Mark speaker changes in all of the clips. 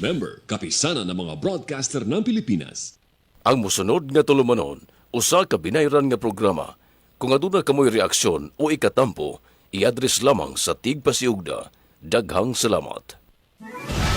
Speaker 1: member, kapisanan ng mga broadcaster ng Pilipinas.
Speaker 2: Ang musunod nga tulumanon, usa ka binayran nga programa. Kung aduna kamoy reaksyon o ikatampo, i-address lamang sa Tigpasiugda. Daghang salamat.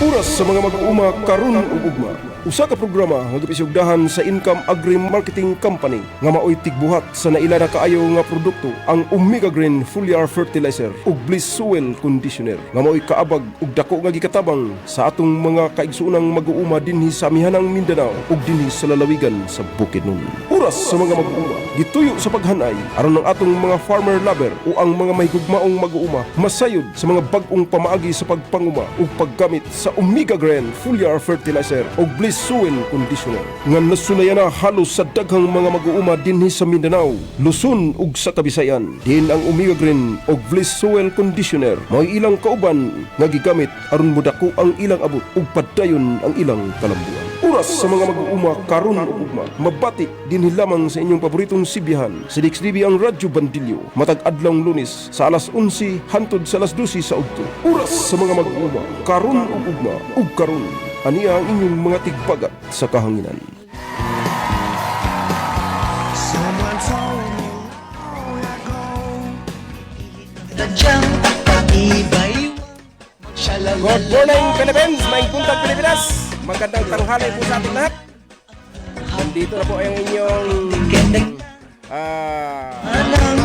Speaker 3: Oras sa mga mag-uuma karon ug ugma. Usa ka programa nga gipisugdahan sa Income Agri Marketing Company nga maoy tigbuhat sa naila na kaayo nga produkto ang Omega Green Foliar Fertilizer ug Bliss Soil Conditioner nga maoy kaabag ug dako nga gikatabang sa atong mga kaigsuonang mag-uuma dinhi sa amihanang Mindanao ug dinhi sa lalawigan sa Bukidnon. Oras sa mga mag-uuma gituyo sa paghanay aron ang atong mga farmer lover o ang mga mahigugmaong mag-uuma masayod sa mga bag-ong pamaagi sa pagpanguma ug paggamit sa Omega Green Foliar Fertilizer ug Bliss Soil Conditioner nga nasulayan na halos sa daghang mga mag-uuma dinhi sa Mindanao, Luzon ug sa Kabisayan. Din ang Omega Green ug Bliss Soil Conditioner may ilang kauban nga gigamit aron modako ang ilang abot ug padayon ang ilang kalambuan. Oras sa mga mag-uuma karon ug ugma. Mabati dinhi lamang sa inyong paboritong sibihan sa DXDB ang Radyo Bandilyo matag adlong Lunes sa alas 11 hantod sa alas 12 sa udto. Oras sa mga mag-uuma karon ug ugma ug karon aniya ang inyong mga tigpagat sa kahanginan.
Speaker 4: Someone told me long ago tadyang at pag-ibay.
Speaker 3: Good morning Philippines! May buntag Pilipinas! Magandang tanghali po sa ating lahat. Nandito na po ang inyong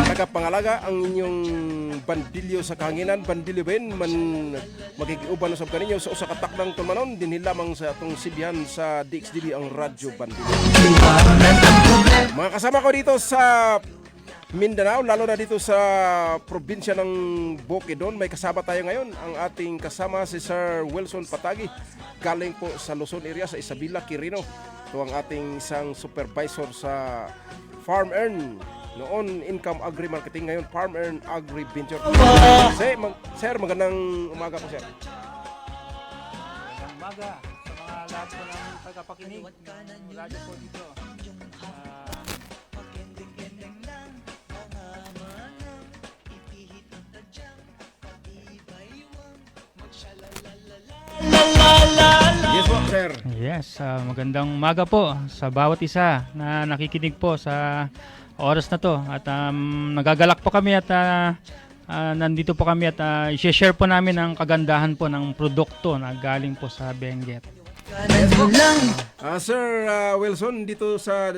Speaker 3: tagapangalaga, ang inyong bandilyo sa kahanginan. Bandilyo ba yun? Magigiuban usab kaninyo sa usa ka takdang tulmanon dinhi lamang sa atong sibihan sa DXDB ang Radyo Bandilyo. Mga kasama ko dito sa Mindanao, lalo na dito sa probinsya ng Bukidnon, may kasama tayo ngayon. Ang ating kasama si Sir Wilson Patagi, galing po sa Luzon area, sa Isabela, Quirino. Ito ang ating isang supervisor sa Farm Earn. Noon, Income Agri Marketing, ngayon Farm Earn Agri Venture. Sir, magandang umaga po, sir.
Speaker 5: Magandang umaga sa mga lahat po ng tagapakinig ng radyo po dito.
Speaker 3: Yes po, sir.
Speaker 5: Yes, magandang umaga po sa bawat isa na nakikinig po sa oras na to. At nagagalak po kami at nandito po kami at i-share po namin ang kagandahan po ng produkto na galing po sa Benguet.
Speaker 3: Sir Wilson, dito sa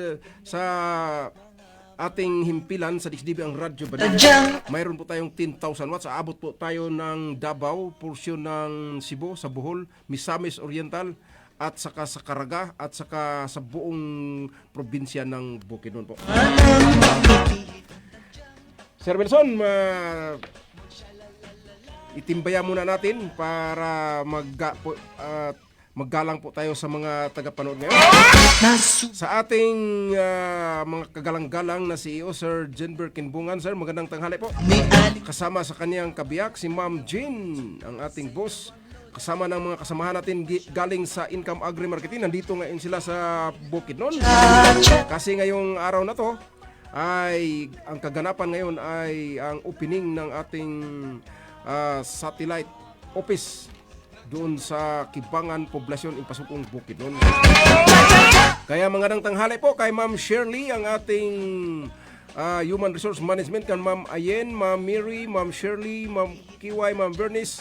Speaker 3: ating himpilan sa DXDB ang Radyo Bandilyo, mayroon po tayong 10,000 watts. Aabot po tayo ng Davao, porsyon ng Cebu, sa Bohol, Misamis Oriental, at saka sa Caraga, at saka sa buong probinsya ng Bukidnon po. Sir Wilson, itimbaya muna natin para maggalang po tayo sa mga tagapanood ngayon. Sa ating mga kagalang-galang na CEO, Sir Jenber Kinbungan. Sir, magandang tanghali po. Kasama sa kaniyang kabiyak, si Ma'am Jean, ang ating boss. Kasama ng mga kasamahan natin galing sa Income Agri Marketing. Nandito ngayon sila sa Bukidnon. Kasi ngayong araw na to, ay ang kaganapan ngayon ay ang opening ng ating satellite office doon sa Kibangan Poblasyon Impasukong Bukidnon. Kaya magandang tanghali po kay Ma'am Shirley, ang ating Human Resource Management, kan Ma'am Ayen, Ma'am Mary, Ma'am Shirley, Ma'am Kiway, Ma'am Bernice.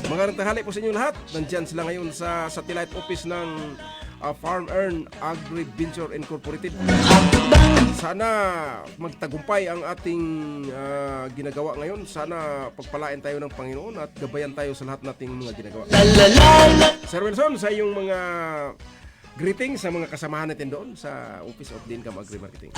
Speaker 3: Magandang tanghali po sa inyo lahat. Nandyan sila ngayon sa satellite office ng Farm Earn Agri Venture Incorporated. Sana magtagumpay ang ating ginagawa ngayon. Sana pagpalain tayo ng Panginoon at gabayan tayo sa lahat nating mga ginagawa. Sir Wilson, sa iyong mga greetings sa mga kasamahan natin doon sa Office of the Income Agri Marketing.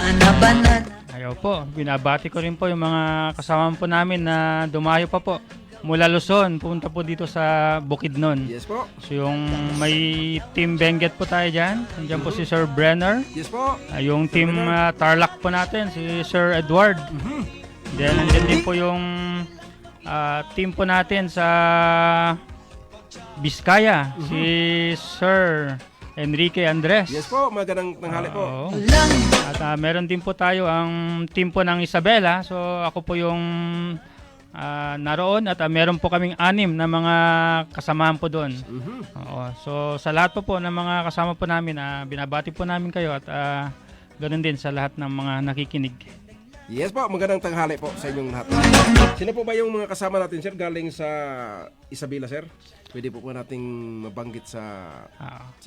Speaker 5: Ayaw po, binabati ko rin po yung mga kasama po namin na dumayo pa po mula Luzon, punta po dito sa Bukidnon.
Speaker 3: Yes po.
Speaker 5: So yung may team Benguet po tayo dyan. Nandiyan po si Sir Brenner.
Speaker 3: Yes po.
Speaker 5: Yung team Tarlac po natin, si Sir Edward. Then nandiyan din po yung team po natin sa Biskaya, si Sir Enrique Andres.
Speaker 3: Yes po, magandang tanghali po.
Speaker 5: At meron din po tayo ang team po ng Isabela. So ako po yung naroon at meron po kaming 6 na mga kasamahan po doon. Oo. So sa lahat po ng mga kasama po namin, binabati po namin kayo at ganoon din sa lahat ng mga nakikinig.
Speaker 3: Yes po, magandang tanghali po sa inyong lahat. Sino po ba yung mga kasama natin, sir, galing sa Isabela, sir? Pwede po ba nating mabanggit sa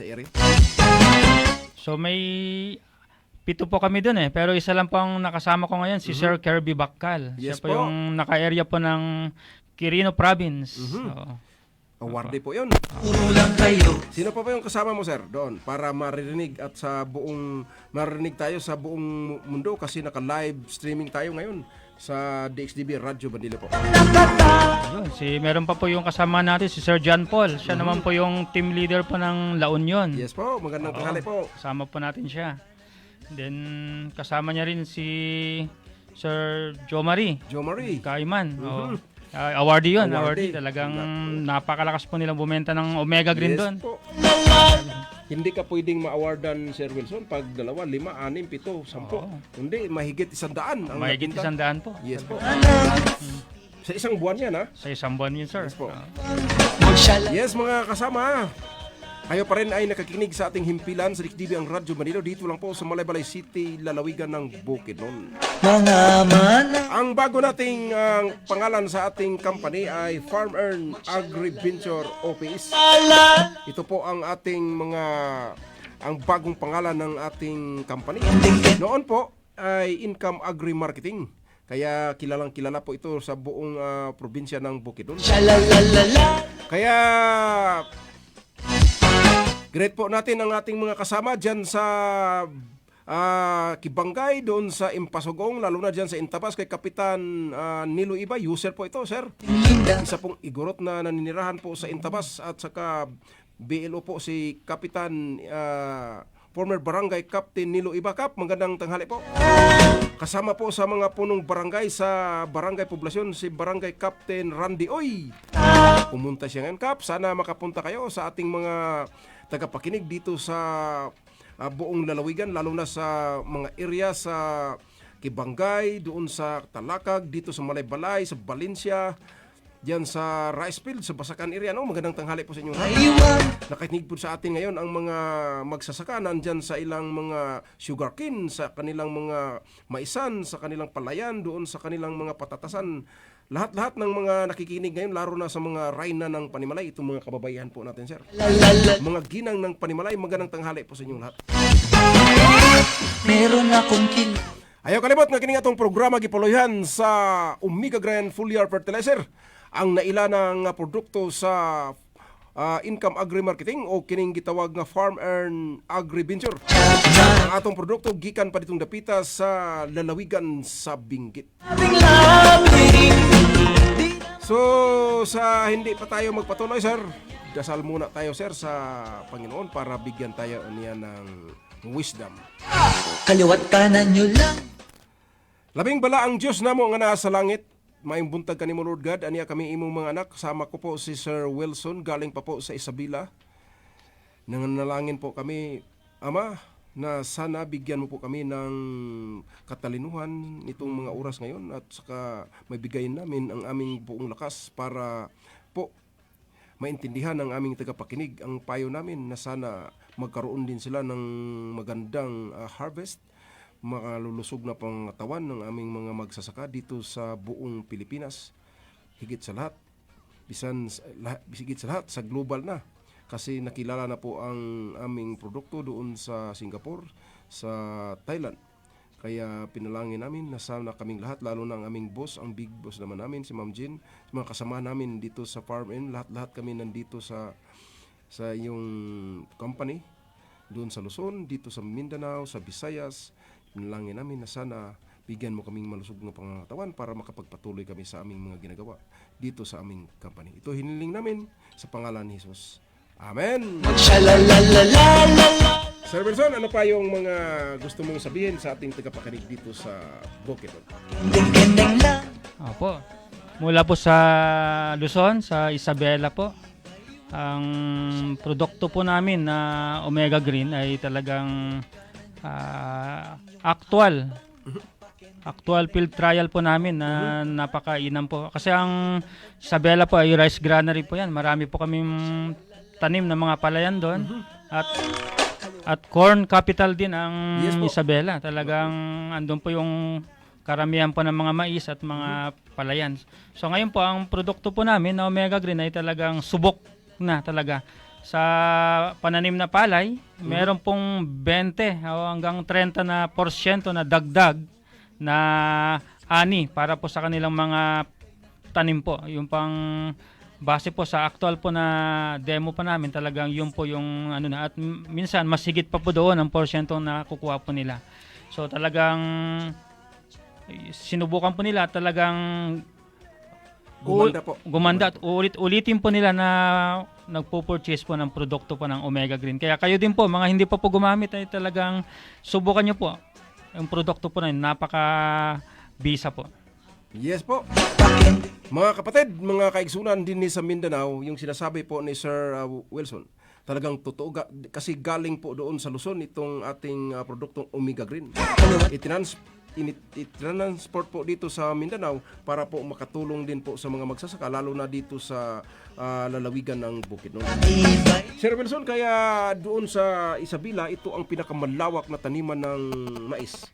Speaker 3: area?
Speaker 5: So may 7 po kami doon pero isa lang po ang nakasama ko ngayon, si Sir Kirby Bakal.
Speaker 3: Yes
Speaker 5: Siya po
Speaker 3: po.
Speaker 5: yung naka-area po ng Quirino Province.
Speaker 3: Awardee po yun.
Speaker 4: Puro lang kayo.
Speaker 3: Sino pa yung kasama mo, sir, doon? Para marinig at marinig tayo sa buong mundo kasi naka-live streaming tayo ngayon sa DXDB Radyo Bandila po.
Speaker 5: Ayun, meron pa po yung kasama natin, si Sir John Paul. Siya naman po yung team leader po ng La Union.
Speaker 3: Yes po, magandang tanghali po.
Speaker 5: Kasama po natin siya. Then kasama niya rin si Sir Joe Marie Kaiman. Awardee yun. Awardee. Talagang napakalakas po nilang bumenta ng Omega Green doon.
Speaker 3: Po. Hindi ka pwedeng ma-awardan, Sir Wilson, pag 2, 5, 6, 7, 10. Hindi, mahigit 100 ang
Speaker 5: Mahigit
Speaker 3: nabenta.
Speaker 5: 100 po.
Speaker 3: Yes po. Sa isang buwan yan, ha?
Speaker 5: Sa isang buwan yun, sir.
Speaker 3: Yes po. Yes, mga kasama. Kayo pa rin ay nakakinig sa ating himpilan sa DXDB ang Radyo Manilo. Dito lang po sa Malaybalay City, lalawigan ng Bukidnon.
Speaker 4: Mga mana.
Speaker 3: Ang bago nating pangalan sa ating company ay Farm Earn Agri-Venture Office. Ito po ang ating ang bagong pangalan ng ating company. Noon po ay Income Agri-Marketing. Kaya kilalang kilala po ito sa buong probinsya ng Bukidnon. Kaya great po natin ang ating mga kasama dyan sa Kibangay, doon sa Impasugong, lalo na dyan sa Intabas kay Kapitan Nilo Iba. User po ito, sir. Isa pong igorot na naninirahan po sa Intabas at saka BLO po si Kapitan former Barangay Captain Nilo Iba. Kap, magandang tanghali po. Kasama po sa mga punong barangay sa Barangay Poblasyon si Barangay Captain Randy Oy. Pumunta siya ngayon, Kap. Sana makapunta kayo sa ating mga tagapakinig dito sa buong lalawigan, lalo na sa mga area sa Kibangay, doon sa Talakag, dito sa Malaybalay, sa Valencia, diyan sa Rice Field, sa Basakan area. Magandang tanghali po sa inyo. Nakikinig po sa atin ngayon ang mga magsasaka nandyan sa ilang mga sugarcane, sa kanilang mga maisan, sa kanilang palayan, doon sa kanilang mga patatasan. Lahat-lahat ng mga nakikinig ngayon, laro na sa mga rayna ng Panimalay, itong mga kababayan po natin, sir. Mga ginang ng Panimalay, magandang tanghali po sa inyong lahat.
Speaker 4: Meron akong
Speaker 3: Ayaw kalimot nga kining atong programa gipoloyhan sa Omega Grand Foliar Fertilizer, ang naila ng produkto sa Income Agri-Marketing o kining gitawag nga Farm Earn Agri-Venture. Ang atong produkto gikan pa ditong dapita sa lalawigan sa Benguet. So, sa hindi pa tayo magpatuloy, sir, dasal muna tayo, sir, sa Panginoon para bigyan tayo niya ng wisdom.
Speaker 4: kaliwat kanan nyo lang.
Speaker 3: Labing bala ang Diyos namo nga naa sa langit. Maayong buntag kanimo, Lord God. Aniya kami imong mga anak. Kasama ko po si Sir Wilson, galing pa po sa Isabela. Nanganalangin po kami, Ama, na sana bigyan mo po kami ng katalinuhan nitong mga oras ngayon at saka mabigayin namin ang aming buong lakas para po maintindihan ng aming tagapakinig ang payo namin na sana magkaroon din sila ng magandang harvest, makalulusog na pangatawan ng aming mga magsasaka dito sa buong Pilipinas. Higit sa lahat, higit sa lahat, sa global na. Kasi nakilala na po ang aming produkto doon sa Singapore, sa Thailand. Kaya pinalangin namin na sana kaming lahat, lalo na ang aming boss, ang big boss naman namin, si Ma'am Jean, mga kasama namin dito sa Farm Inn, lahat-lahat kami nandito sa iyong company, doon sa Luzon, dito sa Mindanao, sa Visayas. Pinalangin namin na sana bigyan mo kaming malusog ng pangatawan para makapagpatuloy kami sa aming mga ginagawa dito sa aming company. Ito hiniling namin sa pangalan ni Jesus. Amen! Sir Wilson, ano pa yung mga gusto mong sabihin sa ating tagapakinig dito sa Bukidnon?
Speaker 5: Opo. Mula po sa Luzon, sa Isabela po, ang produkto po namin na Omega Green ay talagang actual actual field trial po namin na napakainam po. Kasi ang Isabela po ay rice granary po yan. Marami po kaming tanim ng mga palayan doon. At corn capital din ang
Speaker 3: Yes po.
Speaker 5: Isabela. Talagang andun po yung karamihan po ng mga mais at mga palayan. So ngayon po, ang produkto po namin na Omega Green ay talagang subok na talaga. Sa pananim na palay, meron pong 20 o hanggang 30% na dagdag na ani para po sa kanilang mga tanim po. Yung pang base po sa actual po na demo pa namin, talagang yun po yung ano na, at minsan mas higit pa po doon ang porsyentong na kukuha po nila. So talagang sinubukan po nila, talagang
Speaker 3: Gumanda po.
Speaker 5: gumanda at ulitin po nila na nagpo-purchase po ng produkto po ng Omega Green. Kaya kayo din po, mga hindi pa po gumamit, ay talagang subukan nyo po yung produkto po na yun. Napaka-bisa po.
Speaker 3: Yes po. Mga kapatid, mga kaigsunan din ni sa Mindanao, yung sinasabi po ni Sir Wilson, talagang totoo kasi galing po doon sa Luzon itong ating produktong Omega Green. Itinransport po dito sa Mindanao para po makatulong din po sa mga magsasaka, lalo na dito sa lalawigan ng Bukidnon. Sir Wilson, kaya doon sa Isabela, ito ang pinakamalawak na taniman ng mais.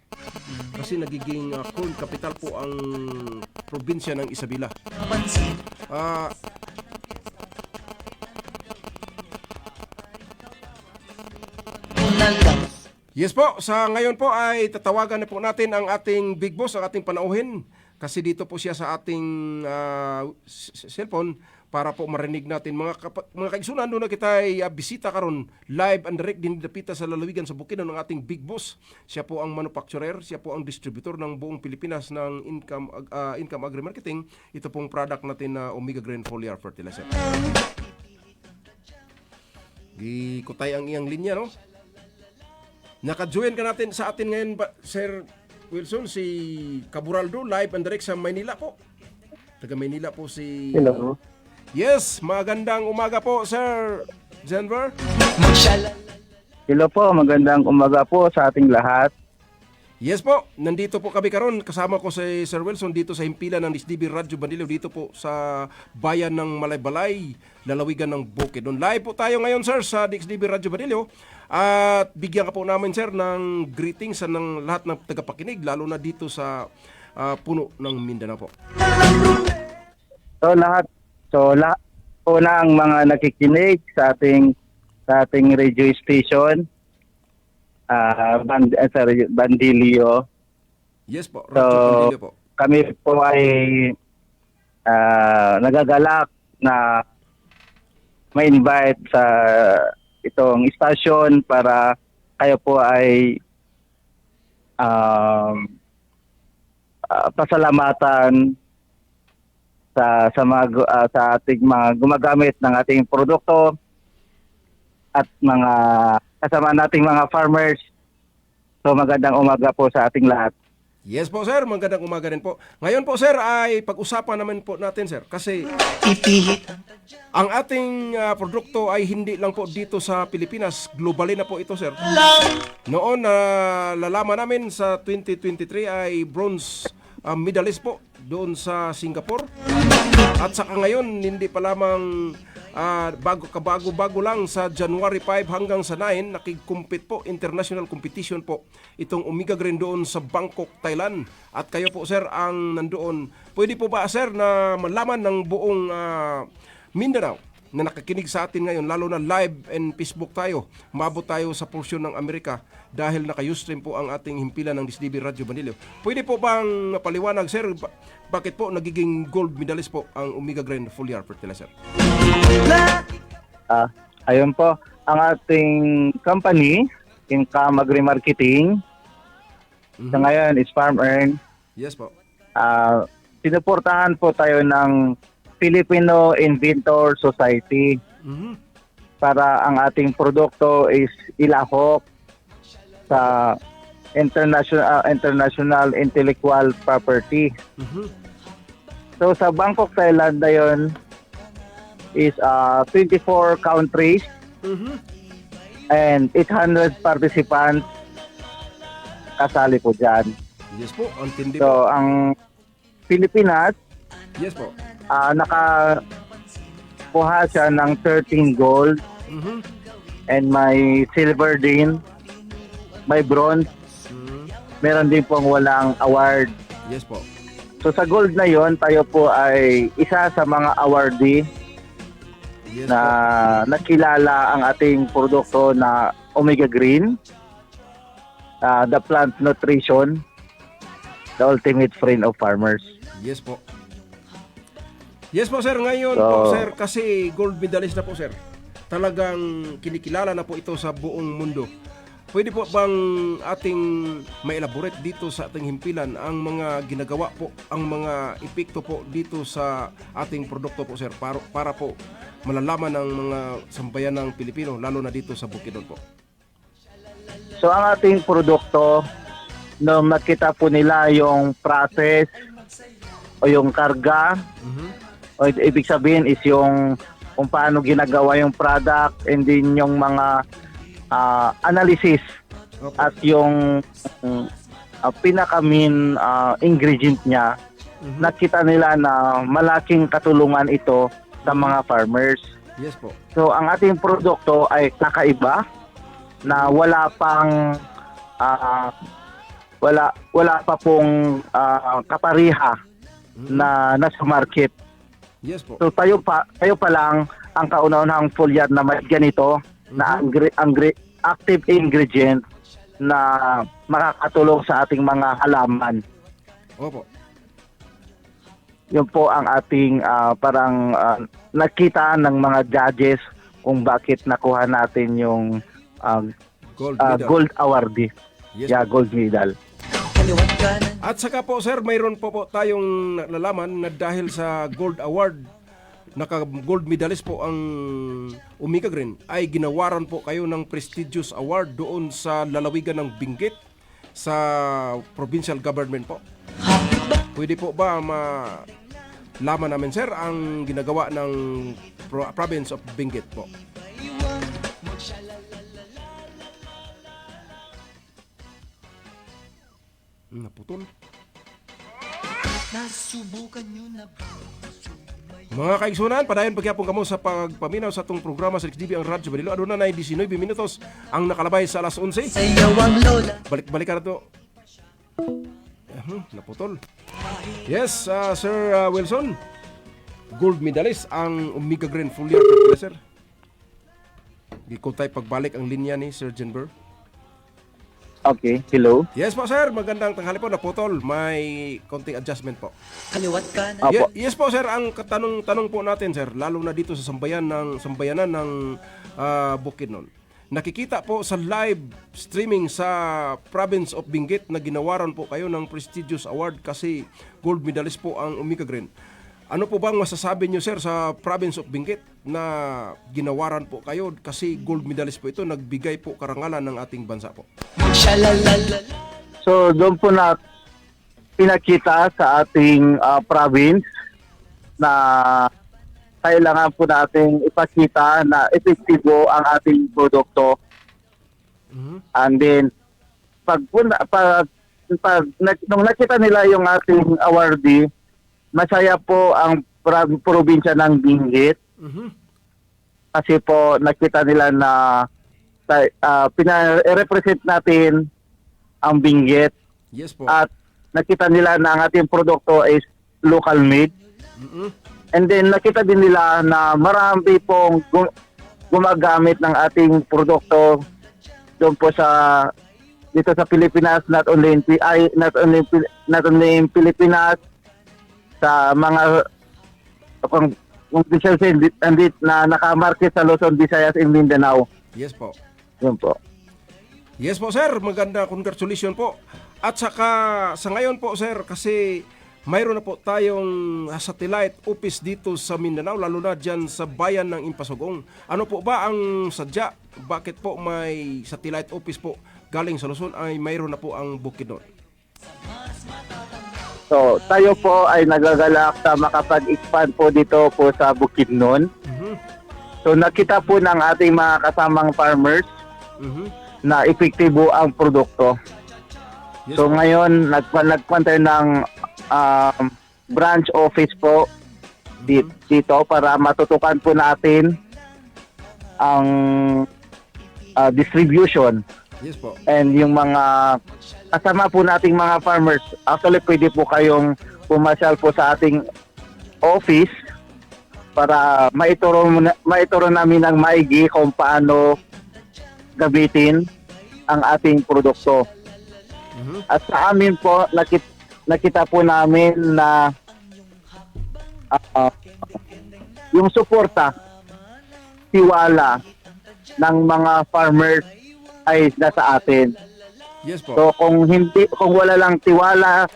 Speaker 3: Kasi nagiging corn capital po ang probinsya ng Isabela. Yes po, sa ngayon po ay tatawagan na po natin ang ating big boss, ang ating panauhin. Kasi dito po siya sa ating cellphone para po marinig natin. Mga kaigsunan, doon na kita ay bisita karon live and direct din dapita sa lalawigan sa Bukidnon ng ating big boss. Siya po ang manufacturer, siya po ang distributor ng buong Pilipinas ng Income Agri-Marketing. Ito pong product natin na Omega Green Foliar Fertilizer. Gikutay ang iyang linya, no? Naka-join ka natin sa atin ngayon, Sir Wilson, si Caburaldo, live and direct sa Maynila po. Taga Maynila po si...
Speaker 6: Hello.
Speaker 3: Yes, magandang umaga po, Sir Denver.
Speaker 6: Hello po, magandang umaga po sa ating lahat.
Speaker 3: Yes po, nandito po kami karon, kasama ko si Sir Wilson dito sa himpilan ng DXDB Radyo Bandilio dito po sa bayan ng Malaybalay, lalawigan ng Bukidnon. Live po tayo ngayon, sir, sa DXDB Radyo Bandilio at bigyan ka po namin, sir, ng greetings sa ng lahat ng tagapakinig, lalo na dito sa puno ng Mindanao po.
Speaker 6: Una ang mga nakikinig sa ating radio station, Bandilio.
Speaker 3: Yes po, Radyo Bandilio po.
Speaker 6: Kami po ay nagagalak na ma-invite sa itong station para kayo po ay pasalamatan sa ating mga gumagamit ng ating produkto at mga kasama nating mga farmers. So magandang umaga po sa ating lahat.
Speaker 3: Yes po, sir, magandang umaga rin po. Ngayon po, sir, ay pag-usapan naman po natin, sir, kasi ang ating produkto ay hindi lang po dito sa Pilipinas, globally na po ito, sir. Noon lalaman namin sa 2023 ay bronze medalist po doon sa Singapore. At saka ngayon, hindi pa lamang bago lang sa January 5 hanggang sa 9, nakikumpit po, international competition po itong Omega Green doon sa Bangkok, Thailand. At kayo po, sir, ang nandoon. Pwede po ba, sir, na malaman ng buong Mindanao na nakakinig sa atin ngayon, lalo na live and Facebook tayo, maabot tayo sa porsyon ng Amerika dahil naka-ustream po ang ating himpilan ng DXDB Radyo Bandilio. Pwede po bang paliwanag, sir, bakit po nagiging gold medalist po ang Omega Green Foliar Fertilizer?
Speaker 6: Ayun po, ang ating company, Income Agri-Marketing, sa ngayon is Farm Earn.
Speaker 3: Yes po.
Speaker 6: Sinuportahan po tayo ng Filipino Inventor Society para ang ating produkto is ilahok sa international intellectual property. So sa Bangkok, Thailand na yun is 24 countries and 800 participants kasali po dyan.
Speaker 3: Yes po, ang tindi
Speaker 6: So,
Speaker 3: po.
Speaker 6: ang Pilipinas,
Speaker 3: Yes po.
Speaker 6: nakakuha siya ng 13 gold
Speaker 3: Mhm.
Speaker 6: and may silver din, may bronze,
Speaker 3: Mhm.
Speaker 6: meron din pong walang award.
Speaker 3: Yes po.
Speaker 6: So sa gold na yon, tayo po ay isa sa mga awardee
Speaker 3: Yes
Speaker 6: na
Speaker 3: po.
Speaker 6: nakilala ang ating produkto na Omega Green, the plant nutrition, the ultimate friend of farmers.
Speaker 3: Yes po. Yes po sir, ngayon
Speaker 6: So,
Speaker 3: po sir, kasi gold medalist na po sir. Talagang kinikilala na po ito sa buong mundo. Pwede po bang ating ma-elaborate dito sa ating himpilan ang mga ginagawa po, ang mga epekto po dito sa ating produkto po sir para po malalaman ng mga sambayan ng Pilipino lalo na dito sa Bukidnon po.
Speaker 6: So ang ating produkto, nung makita po nila yung process o yung karga, o ibig sabihin is yung kung paano ginagawa yung product and din yung mga analysis
Speaker 3: Opo.
Speaker 6: at yung pinaka-main ingredient niya, nakita nila na malaking katulungan ito sa mga farmers.
Speaker 3: Yes po.
Speaker 6: So ang ating produkto ay kakaiba na wala pa pong kapariha na nasa market.
Speaker 3: Yes po.
Speaker 6: So tayo pa lang ang kauna-unahang foliar na may ganito na active ingredient na makakatulong sa ating mga halaman.
Speaker 3: Opo.
Speaker 6: Yun po ang ating nakita ng mga judges kung bakit nakuha natin yung
Speaker 3: Gold medal.
Speaker 6: gold awardee.
Speaker 3: Yes
Speaker 6: Yeah,
Speaker 3: po.
Speaker 6: gold medal.
Speaker 4: Kaliwat kanan.
Speaker 3: At saka po sir, mayroon po tayong nalalaman na dahil sa Gold Award, naka-gold medalist po ang Omega Green, ay ginawaran po kayo ng prestigious award doon sa lalawigan ng Benguet sa provincial government po. Pwede po ba malaman namin sir ang ginagawa ng province of Benguet po? Naputol.
Speaker 4: Nasubukan nyo na ba?
Speaker 3: Mga kaigsunan, padayon pagyapon kamo sa pagpaminaw sa itong programa sa XDB ang Radyo Balilo. Aduna na 19 minutos ang nakalabay sa alas 11.
Speaker 4: Sayaw ang lola.
Speaker 3: Balik-balik ka na to. Naputol. Yes, Sir Wilson. Gold medalist ang Omega Green Foliar Fertilizer. Ikaw tayo pagbalik ang linya ni Sir Jenber.
Speaker 6: Okay, hello.
Speaker 3: Yes po sir, magandang tanghali po. Naputol, may konting adjustment po.
Speaker 4: Kaliwat kanan.
Speaker 6: Opo.
Speaker 3: Yes po sir, ang tanong po natin sir, lalo na dito sa sambayanan ng Bukidnon. Nakikita po sa live streaming sa province of Benguet na ginawaran po kayo ng prestigious award kasi gold medalist po ang Omega Green. Ano po bang masasabi nyo sir sa province of Benguet na ginawaran po kayo kasi gold medalist po ito, nagbigay po karangalan ng ating bansa po?
Speaker 4: Shalalala.
Speaker 6: So doon po na pinakita sa ating province na kailangan po nating ipakita na epektibo ang ating produkto. And then nung nakita nila yung ating awardee, masaya po ang probinsya ng Benguet. Kasi po nakita nila na pina-represent natin ang Benguet
Speaker 3: Yes po.
Speaker 6: at nakita nila na ang ating produkto is local made. And then nakita din nila na marami pong gumagamit ng ating produkto doon po dito sa Pilipinas, not only in Pilipinas, sa mga na nakamarket sa Luzon, Visayas, and Mindanao.
Speaker 3: Yes po.
Speaker 6: Yun po.
Speaker 3: Yes po sir, maganda, congratulations po. At saka sa ngayon po sir, kasi mayroon na po tayong satellite office dito sa Mindanao, lalo na dyan sa bayan ng Impasugong. Ano po ba ang sadya? Bakit po may satellite office po galing sa Luzon ay mayroon na po ang Bukidnon?
Speaker 6: So, tayo po ay nagagalak sa makapag-expand po dito po sa Bukidnon. So, nakita po ng ating mga kasamang farmers na epektibo ang produkto.
Speaker 3: Yes,
Speaker 6: So
Speaker 3: po.
Speaker 6: ngayon, nagkwan tayo ng branch office po dito para matutukan po natin ang distribution
Speaker 3: Yes po.
Speaker 6: and yung mga kasama po nating mga farmers. Actually, pwede po kayong pumasyal po sa ating office para maituro namin ng maigi kung paano gamitin ang ating produkto. At sa amin po, nakita po namin na yung suporta, tiwala ng mga farmers ay nasa atin.
Speaker 3: Yes po.
Speaker 6: So kung wala lang tiwala,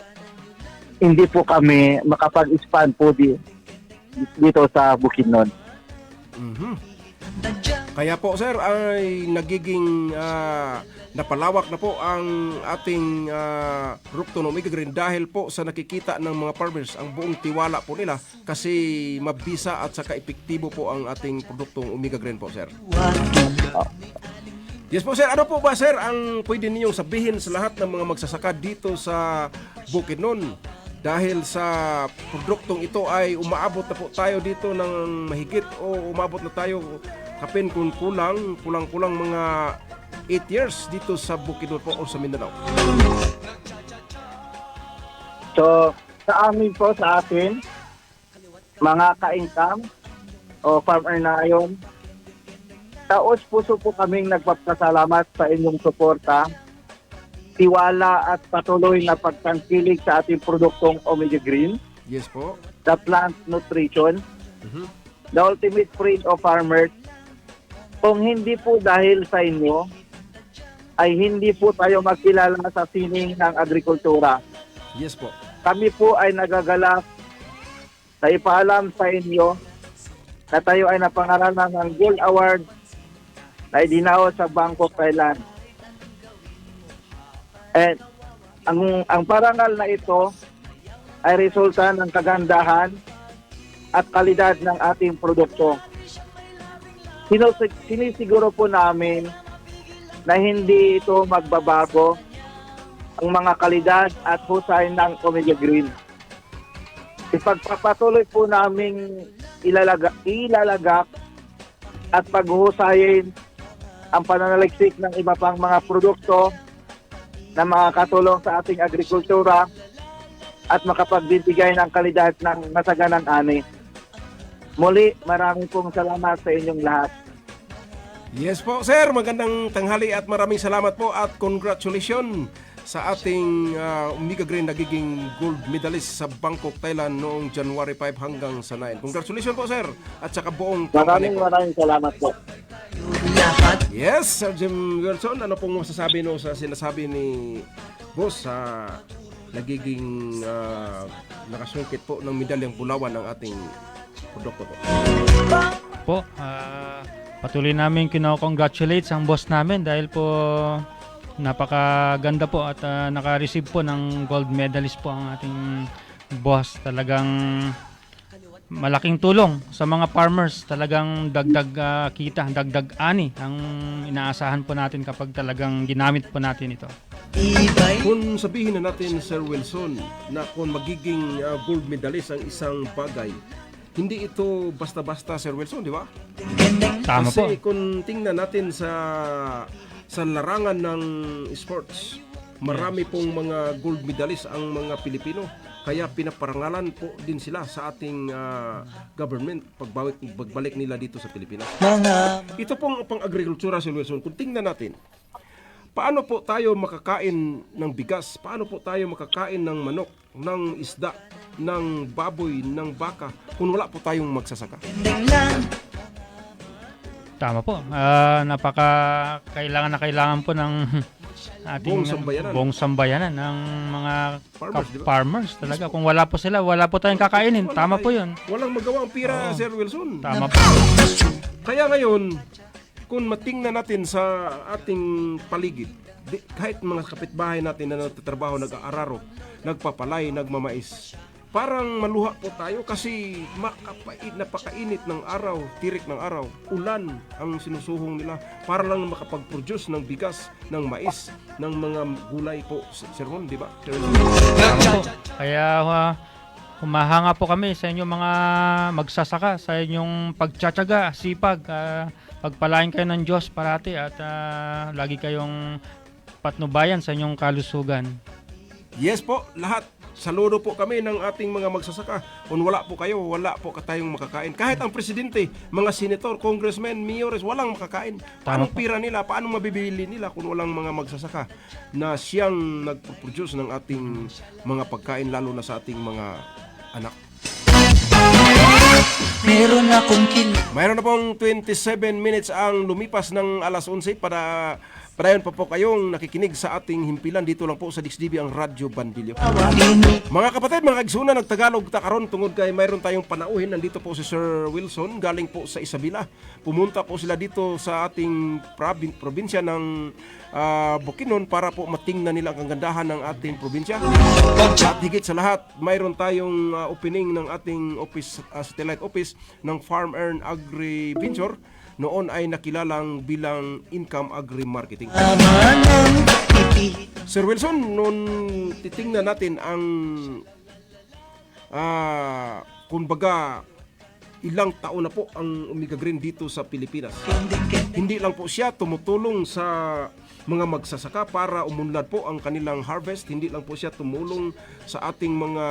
Speaker 6: hindi po kami makapag-expand po dito sa Bukidnon.
Speaker 3: Kaya po sir ay nagiging napalawak na po ang ating Rupton Omega Green dahil po sa nakikita ng mga farmers ang buong tiwala po nila kasi mabisa at saka epektibo po ang ating produktong Omega Green po sir. Yes po sir, ano po ba sir ang pwede ninyong sabihin sa lahat ng mga magsasaka dito sa Bukidnon? Dahil sa produktong ito ay umaabot na po tayo dito ng mahigit o umabot na tayo kapin kung kulang mga 8 years dito sa Bukidnon po o sa Mindanao.
Speaker 6: So sa amin po, sa atin, mga ka-income o farmer na ngayon, taos puso po kaming nagpapasalamat sa inyong suporta, tiwala at patuloy na pagtangkilik sa ating produktong Omega Green,
Speaker 3: Yes po.
Speaker 6: the plant nutrition, the ultimate friend of farmers. Kung hindi po dahil sa inyo, ay hindi po tayo magkilala sa sining ng agrikultura.
Speaker 3: Yes po.
Speaker 6: Kami po ay nagagalak na ipaalam sa inyo na tayo ay napangaralan ng Gold Award na idinaos sa Bangkok, Thailand. And ang parangal na ito ay resulta ng kagandahan at kalidad ng ating produkto. Sinisiguro po namin na hindi ito magbabago ang mga kalidad at husay ng Omega Green. Ipagpapatuloy po namin ilalagak at paghuhusayin ang pananaliksik ng iba pang mga produkto na makakatulong sa ating agrikultura at makapagbibigay ng kalidad ng masaganang ani. Muli, maraming pong salamat sa inyong lahat.
Speaker 3: Yes po sir, magandang tanghali at maraming salamat po at congratulations sa ating Omega Green nagiging gold medalist sa Bangkok, Thailand noong January 5 hanggang sa 9. Congratulations po sir at saka buong company po.
Speaker 6: Maraming salamat po.
Speaker 3: Yes, Sir Jim Wilson, ano pong masasabi no sa sinasabi ni Boss sa nagiging nakasungkit po ng medalyang bulawan ng ating produkto po?
Speaker 5: Po, patuloy namin kino-congratulate ang boss namin dahil po napakaganda po at naka-receive po ng gold medalist po ang ating boss. Talagang malaking tulong sa mga farmers. Talagang dagdag kita, dagdag ani ang inaasahan po natin kapag talagang ginamit po natin ito.
Speaker 3: Kung sabihin na natin, Sir Wilson, na kung magiging gold medalist ang isang bagay, hindi ito basta-basta, Sir Wilson, di ba?
Speaker 5: Tama po.
Speaker 3: Kasi kung tingnan natin sa larangan ng sports, marami pong mga gold medalist ang mga Pilipino. Kaya pinaparangalan po din sila sa ating government pagbalik nila dito sa Pilipinas. Ito pong pang-agrikultura, Sir Wilson. Kung tingnan natin, paano po tayo makakain ng bigas? Paano po tayo makakain ng manok, ng isda, ng baboy, ng baka kung wala po tayong magsasaka?
Speaker 5: Tama po. Kailangan po ng ating buong sambayanan ng mga
Speaker 3: Farmers, di ba?
Speaker 5: farmers talaga. Kung wala po sila, wala po tayong kakainin. Tama po 'yun.
Speaker 3: Walang magawang pira, Sir Wilson.
Speaker 5: Tama po.
Speaker 3: Kaya ngayon, kung matingnan natin sa ating paligid, kahit mga kapitbahay natin na nagtatrabaho, nag-aararo, nagpapalay, nagmamais, parang maluha po tayo kasi napakainit ng araw, tirik ng araw, ulan ang sinusuhong nila para lang makapag-produce ng bigas, ng mais, ng mga gulay po, Sir Ron, di ba?
Speaker 5: Tama po. Kaya humahanga po kami sa inyong mga magsasaka, sa inyong pagtsatsaga, sipag. Pagpalain kayo ng Diyos parati at lagi kayong patnubayan sa inyong kalusugan.
Speaker 3: Yes po, lahat. Saludo po kami ng ating mga magsasaka. Kung wala po kayo, wala po tayong makakain. Kahit ang presidente, mga senator, congressmen, mayores, walang makakain. Paano pira nila? Paano mabibili nila kung walang mga magsasaka na siyang nagpo-produce ng ating mga pagkain, lalo na sa ating mga anak?
Speaker 4: Meron akong
Speaker 3: Mayroon na pong 27 minutes ang lumipas ng alas 11 Padayon pa po kayong nakikinig sa ating himpilan dito lang po sa DXDB ang Radyo Bandilyo. Mga kapatid, mga kaigsunan, nagtagalog takaron tungod kay mayroon tayong panauhin. Nandito po si Sir Wilson, galing po sa Isabela. Pumunta po sila dito sa ating probinsya ng Bukidnon para po matingnan nila ang kagandahan ng ating probinsya. At higit sa lahat, mayroon tayong opening ng ating office, satellite office ng Farm Earn Agri Venture. Noon ay nakilalang bilang Income Agri Marketing. Sir Wilson, noon titingnan natin ang kumbaga ilang taon na po ang Omega Green dito sa Pilipinas. Hindi lang po siya tumutulong sa mga magsasaka para umunlad po ang kanilang harvest. Hindi lang po siya tumulong sa ating mga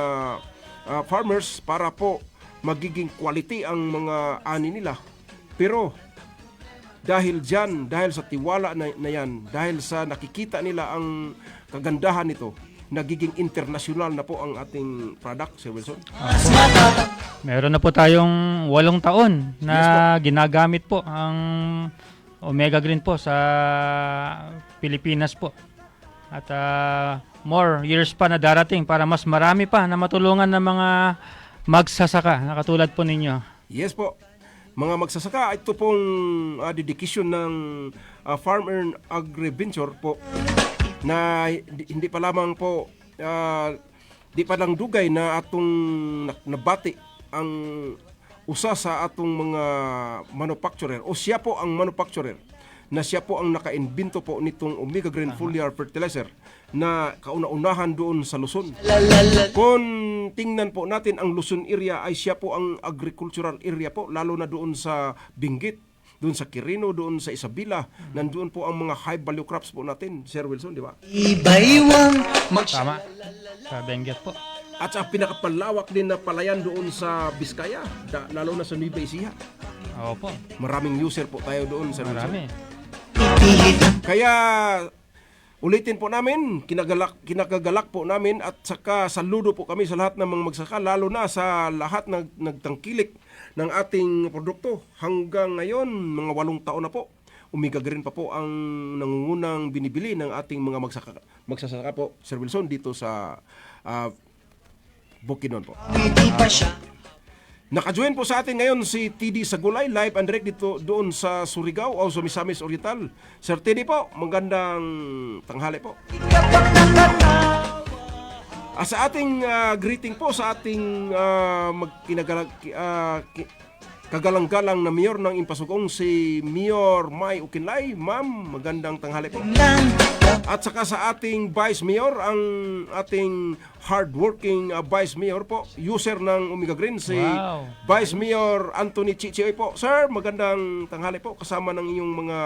Speaker 3: farmers para po magiging quality ang mga ani nila. Pero dahil sa tiwala na yan, dahil sa nakikita nila ang kagandahan nito, nagiging international na po ang ating product, Sir Wilson.
Speaker 5: Meron na po tayong 8 taon na ginagamit po ang Omega Green po sa Pilipinas po. At more years pa na darating para mas marami pa na matulungan ng mga magsasaka na katulad po ninyo.
Speaker 3: Yes po. Mga magsasaka, ito pong dedication ng Farm Earn Agri Venture po na hindi pa lamang po di pa lang dugay na atong nabati ang usa sa atong mga manufacturer o siya po ang manufacturer na siya po ang naka-invento po nitong Omega Green Foliar Fertilizer na kauna-unahan doon sa Luzon. Kung tingnan po natin ang Luzon area ay siya po ang agricultural area po, lalo na doon sa Benguet, doon sa Quirino, doon sa Isabela, nandoon po ang mga high value crops po natin, Sir Wilson, di ba?
Speaker 5: Tama. Sa Benguet po.
Speaker 3: At sa pinakapalawak din na palayan doon sa Biskaya, lalo na sa Nueva Ecija.
Speaker 5: Opo.
Speaker 3: Maraming user po tayo doon, Sir Wilson.
Speaker 5: Marami.
Speaker 3: Kaya ulitin po namin, kinagagalak po namin at saka saludo po kami sa lahat ng mga magsaka, lalo na sa lahat na nagtangkilik ng ating produkto. Hanggang ngayon, mga 8 taon na po, Omega Green pa po ang nangungunang binibili ng ating mga magsasaka po, Sir Wilson, dito sa Bukidnon po. Naka-join po sa atin ngayon si TD Sagulay, live and direct dito doon sa Surigao o sa Misamis Oriental. Sir TD po, magandang tanghali po. Sa ating greeting po sa ating kagalang-galang na mayor ng Impasugong, si Mayor May Ukinlay. Ma'am, magandang tanghali po. At saka sa ating Vice Mayor, ang ating hardworking Vice Mayor po, user ng Omega Green, si Vice Mayor Anthony Chichioy po. Sir, magandang tanghali po kasama ng inyong mga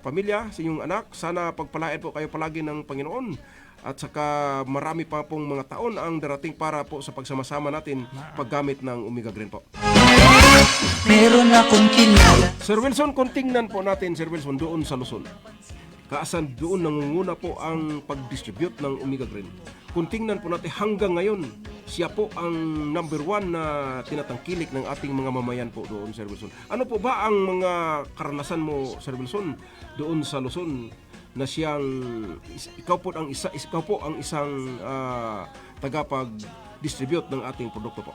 Speaker 3: pamilya, sa inyong anak. Sana pagpalain po kayo palagi ng Panginoon. At saka marami pa pong mga taon ang darating para po sa pagsama-sama natin paggamit ng Omega Green po.
Speaker 4: Meron akong kilala.
Speaker 3: Sir Wilson, kung tingnan po natin, Sir Wilson, doon sa Luzon, kaasan doon nangunguna po ang pag-distribute ng Omega Green. Kung tingnan po natin hanggang ngayon, siya po ang number 1 na tinatangkilik ng ating mga mamayan po doon, Sir Wilson. Ano po ba ang mga karanasan mo, Sir Wilson, doon sa Luzon na siyang ikaw po ang isang tagapag-distribute ng ating produkto po?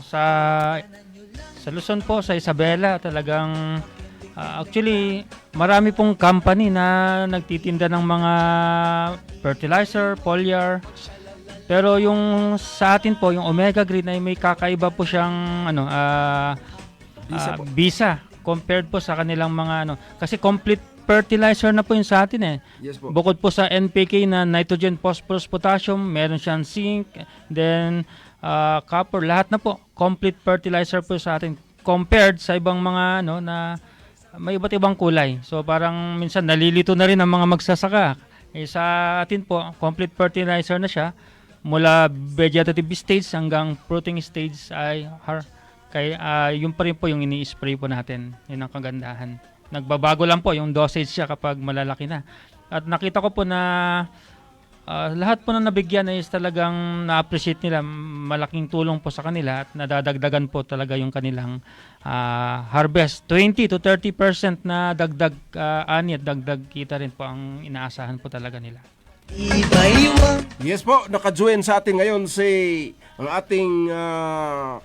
Speaker 5: Sa Luzon po, sa Isabela, talagang Actually, marami pong company na nagtitinda ng mga fertilizer, foliar. Pero yung sa atin po, yung Omega Green ay may kakaiba po siyang bisa compared po sa kanilang mga kasi complete fertilizer na po yung sa atin eh.
Speaker 3: Yes po.
Speaker 5: Bukod po sa NPK na nitrogen, phosphorus, potassium, meron siyang zinc, then copper, lahat na po. Complete fertilizer po sa atin compared sa ibang mga na may iba't ibang kulay. So parang minsan nalilito na rin ang mga magsasaka. Sa atin po, complete fertilizer na siya. Mula vegetative stage hanggang fruiting stage ay yun pa rin po yung ini-spray po natin. Yun ang kagandahan. Nagbabago lang po yung dosage siya kapag malalaki na. At nakita ko po na lahat po na nabigyan is talagang na-appreciate nila. Malaking tulong po sa kanila at nadadagdagan po talaga yung kanilang harvest. 20 to 30% na dagdag ani at dagdag kita rin po ang inaasahan po talaga nila.
Speaker 3: Yes po, naka-join sa atin ngayon ang ating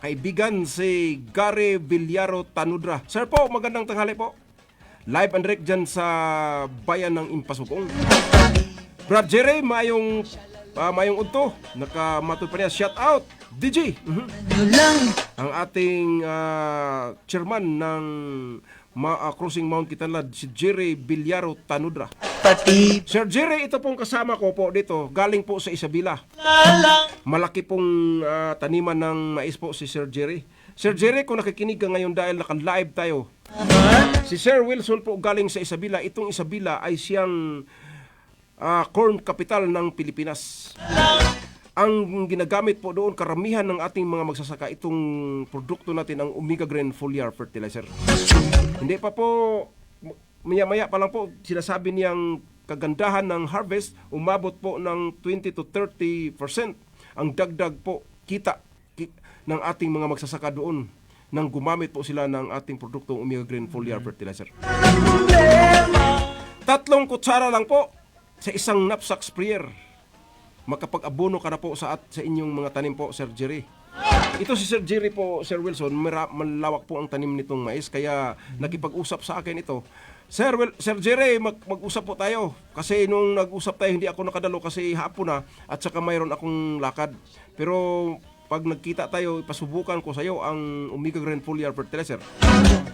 Speaker 3: kaibigan si Gary Villaro Tanudra. Sir po, magandang tanghali po. Live and direct dyan sa bayan ng Impasugong. Brad Jerry, mayong unto. Nakamatod pa niya. Shout out, DJ. Ang ating chairman ng Crossing Mount Kitanlad, si Jerry Villaro Tanudra. Sir Jerry, ito pong kasama ko po dito, galing po sa Isabela. Malaki pong taniman ng mais po si Sir Jerry. Sir Jerry, kung nakikinig ka ngayon dahil naka-live tayo, si Sir Wilson po galing sa Isabela. Itong Isabela ay siyang corn capital ng Pilipinas. Ang ginagamit po doon, karamihan ng ating mga magsasaka, itong produkto natin, ang Omega Green Foliar Fertilizer. Hindi pa po, maya-maya pa lang po, sinasabi niyang kagandahan ng harvest, umabot po ng 20 to 30%. Ang dagdag po, kita ng ating mga magsasaka doon nang gumamit po sila ng ating produktong Omega Green Foliar Fertilizer. 3 kutsara lang po sa isang knapsack sprayer. Makapag-abono ka na po sa inyong mga tanim po, Sir Jerry. Ito si Sir Jerry po, Sir Wilson, malawak po ang tanim nitong mais, kaya nakipag-usap sa akin ito. Sir Jerry, mag-usap po tayo. Kasi nung nag-usap tayo, hindi ako nakadalo kasi hapon na at saka mayroon akong lakad. Pero pag nagkita tayo, ipasubukan ko sa iyo ang Omega Green Foliar Fertilizer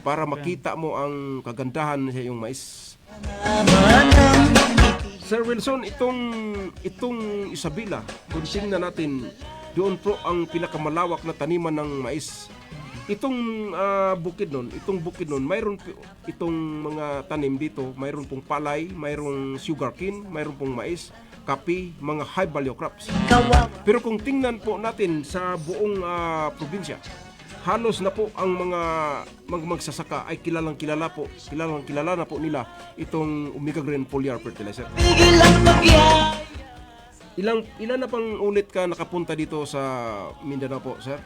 Speaker 3: para makita mo ang kagandahan sa iyong mais. Sir Wilson, itong Isabela, kung tingnan natin, doon po ang pinakamalawak na taniman ng mais. Itong bukid nun, mayroon itong mga tanim dito, mayroon pong palay, mayroong sugarcane, mayroon pong mais, kape, mga high value crops. Pero kung tingnan po natin sa buong probinsya, halos na po ang mga magsasaka ay kilalang kilala na po nila itong Omega Green Foliar Fertilizer. Ilan na pang ulit ka nakapunta dito sa Mindanao po, sir?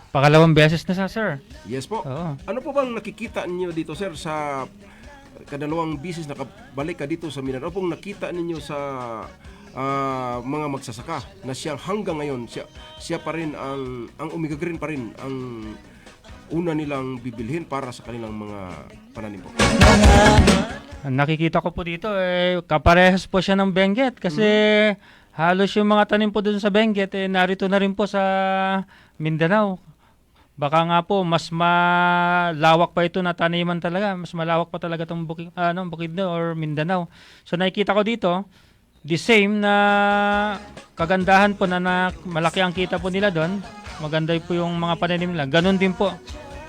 Speaker 5: Pangalawang beses na sir.
Speaker 3: Yes po.
Speaker 5: Oo.
Speaker 3: Ano po bang nakikita ninyo dito, sir, sa kadalawang bisis nakabalik ka dito sa Mindanao? Ano pong nakita ninyo sa mga magsasaka na siyang hanggang ngayon siya pa rin ang Omega Green pa rin ang una nilang bibilhin para sa kanilang mga pananim po?
Speaker 5: Nakikita ko po dito kaparehas po siya ng Benguet kasi halos yung mga tanim po dun sa Benguet narito na rin po sa Mindanao. Baka nga po mas malawak pa ito na taniman talaga, mas malawak pa talaga tong Bukidnon or Mindanao. So nakikita ko dito the same na kagandahan po na malaki ang kita po nila doon. Maganda po yung mga pananim nila. Ganun din po.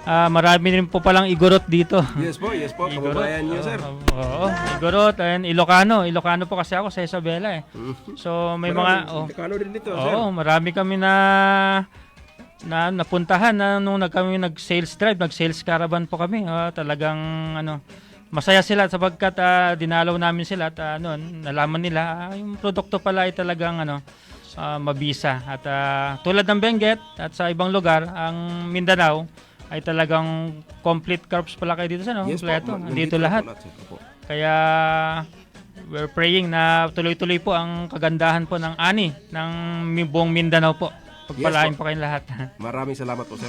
Speaker 5: Marami rin po palang Igorot dito.
Speaker 3: Yes po. Kababayan niyo, sir.
Speaker 5: Oo, Igorot and Ilocano. Ilocano po kasi ako sa Isabela eh. So may
Speaker 3: Ilocano din dito, sir.
Speaker 5: Oo, marami kami na napuntahan na nung kami nag-sales drive, nag-sales caravan po kami. Talagang masaya sila sapagkat dinalaw namin sila at nalaman nila yung produkto pala ay talagang mabisa. At tulad ng Benguet at sa ibang lugar, ang Mindanao ay talagang complete crops pala kayo dito sa
Speaker 3: Yes
Speaker 5: kompleto.
Speaker 3: po.
Speaker 5: Dito lahat.
Speaker 3: Po.
Speaker 5: Kaya we're praying na tuloy-tuloy po ang kagandahan po ng ani ng buong Mindanao po. Pagpalain
Speaker 3: Yes,
Speaker 5: po kayong lahat.
Speaker 3: Maraming salamat po, sir.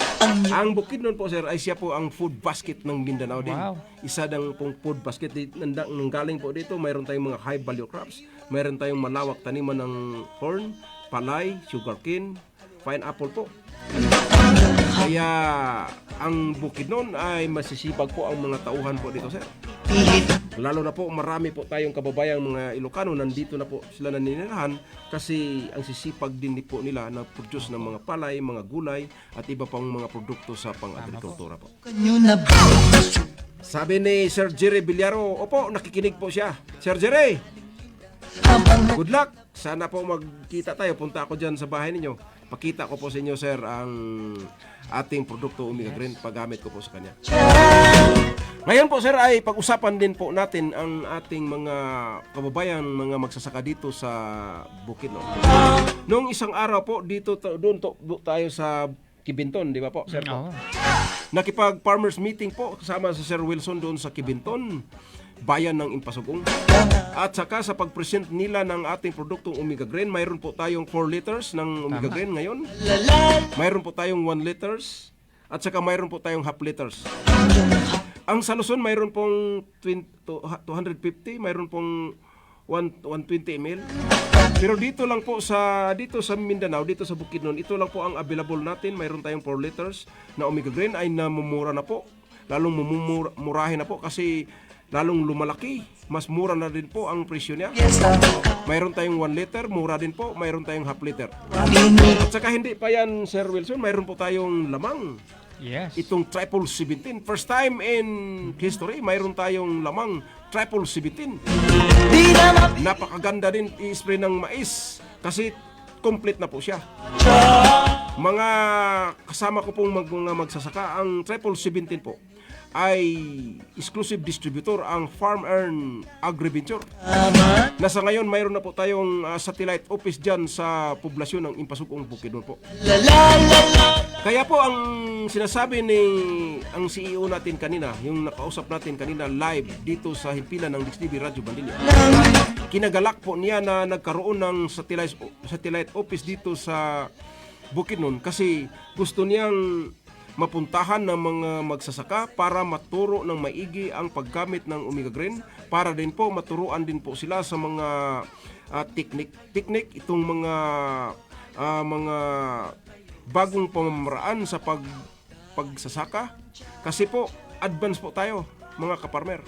Speaker 3: Ang Bukidnon po, sir, ay siya po ang food basket ng Mindanao din.
Speaker 5: Wow.
Speaker 3: Isa ng pong food basket. Nanggaling po dito, mayroon tayong mga high value crops. Mayroon tayong malawak taniman ng corn, palay, sugarcane, pineapple po. Kaya ang Bukidnon ay masisipag po ang mga tauhan po dito, sir. Lalo na po marami po tayong kababayang mga Ilocano nandito na po sila naninirahan kasi ang sisipag din po nila na produce ng mga palay, mga gulay at iba pang mga produkto sa pang-agrikultura po.
Speaker 4: Kanyo na ba?
Speaker 3: Sabi ni Sir Jerry Villaro, opo, nakikinig po siya. Sir Jerry,
Speaker 4: Habang
Speaker 3: good luck. Sana po magkita tayo. Punta ako dyan sa bahay ninyo. Pakita ko po sa inyo, sir, ang ating produkto Omega Green. Paggamit ko po sa kanya. Ngayon po, sir, ay pag-usapan din po natin ang ating mga kababayan, mga magsasaka dito sa Bukidnon. Noong isang araw po, doon tayo sa Kibinton, di ba po, sir?
Speaker 5: Oo.
Speaker 3: Nakipag farmers meeting po kasama si Sir Wilson doon sa Kibinton, bayan ng Impasugong. At saka sa pag-present nila ng ating produktong Omega Green, mayroon po tayong 4 liters ng Omega Green ngayon. Mayroon po tayong 1 liters at saka mayroon po tayong half liters. Ang sa Luzon mayroon pong 250, mayroon pong 120 ml. Pero dito lang po sa Mindanao, dito sa Bukidnon, ito lang po ang available natin. Mayroon tayong 4 liters na Omega Green ay namumura na po. Lalong mumurahin na po kasi lalong lumalaki. Mas mura na din po ang presyo niya. Mayroon tayong 1 liter, mura din po. Mayroon tayong half liter. At saka hindi pa yan, Sir Wilson, mayroon po tayong lamang.
Speaker 5: Yes.
Speaker 3: Itong 1717. First time in history, mayroon tayong lamang 1717. Napakaganda din i-spray ng mais kasi complete na po siya. Mga kasama ko pong mga magsasaka, ang 1717 po ay exclusive distributor ang Farm Earn Agriventure. Nasa ngayon mayroon na po tayong satellite office dyan sa poblasyon ng Impasugong Bukidnon po. Kaya po ang sinasabi ni ang CEO natin kanina, yung nakausap natin kanina live dito sa himpilan ng DXTV Radyo Bandilya. Kinagalak po niya na nagkaroon ng satellite office dito sa Bukidnon kasi gusto niyang mapuntahan ng mga magsasaka para maturo ng maigi ang paggamit ng Omega Green, para din po maturuan din po sila sa mga teknik itong mga bagong pamamaraan sa pagsasaka kasi po advance po tayo mga kaparmer.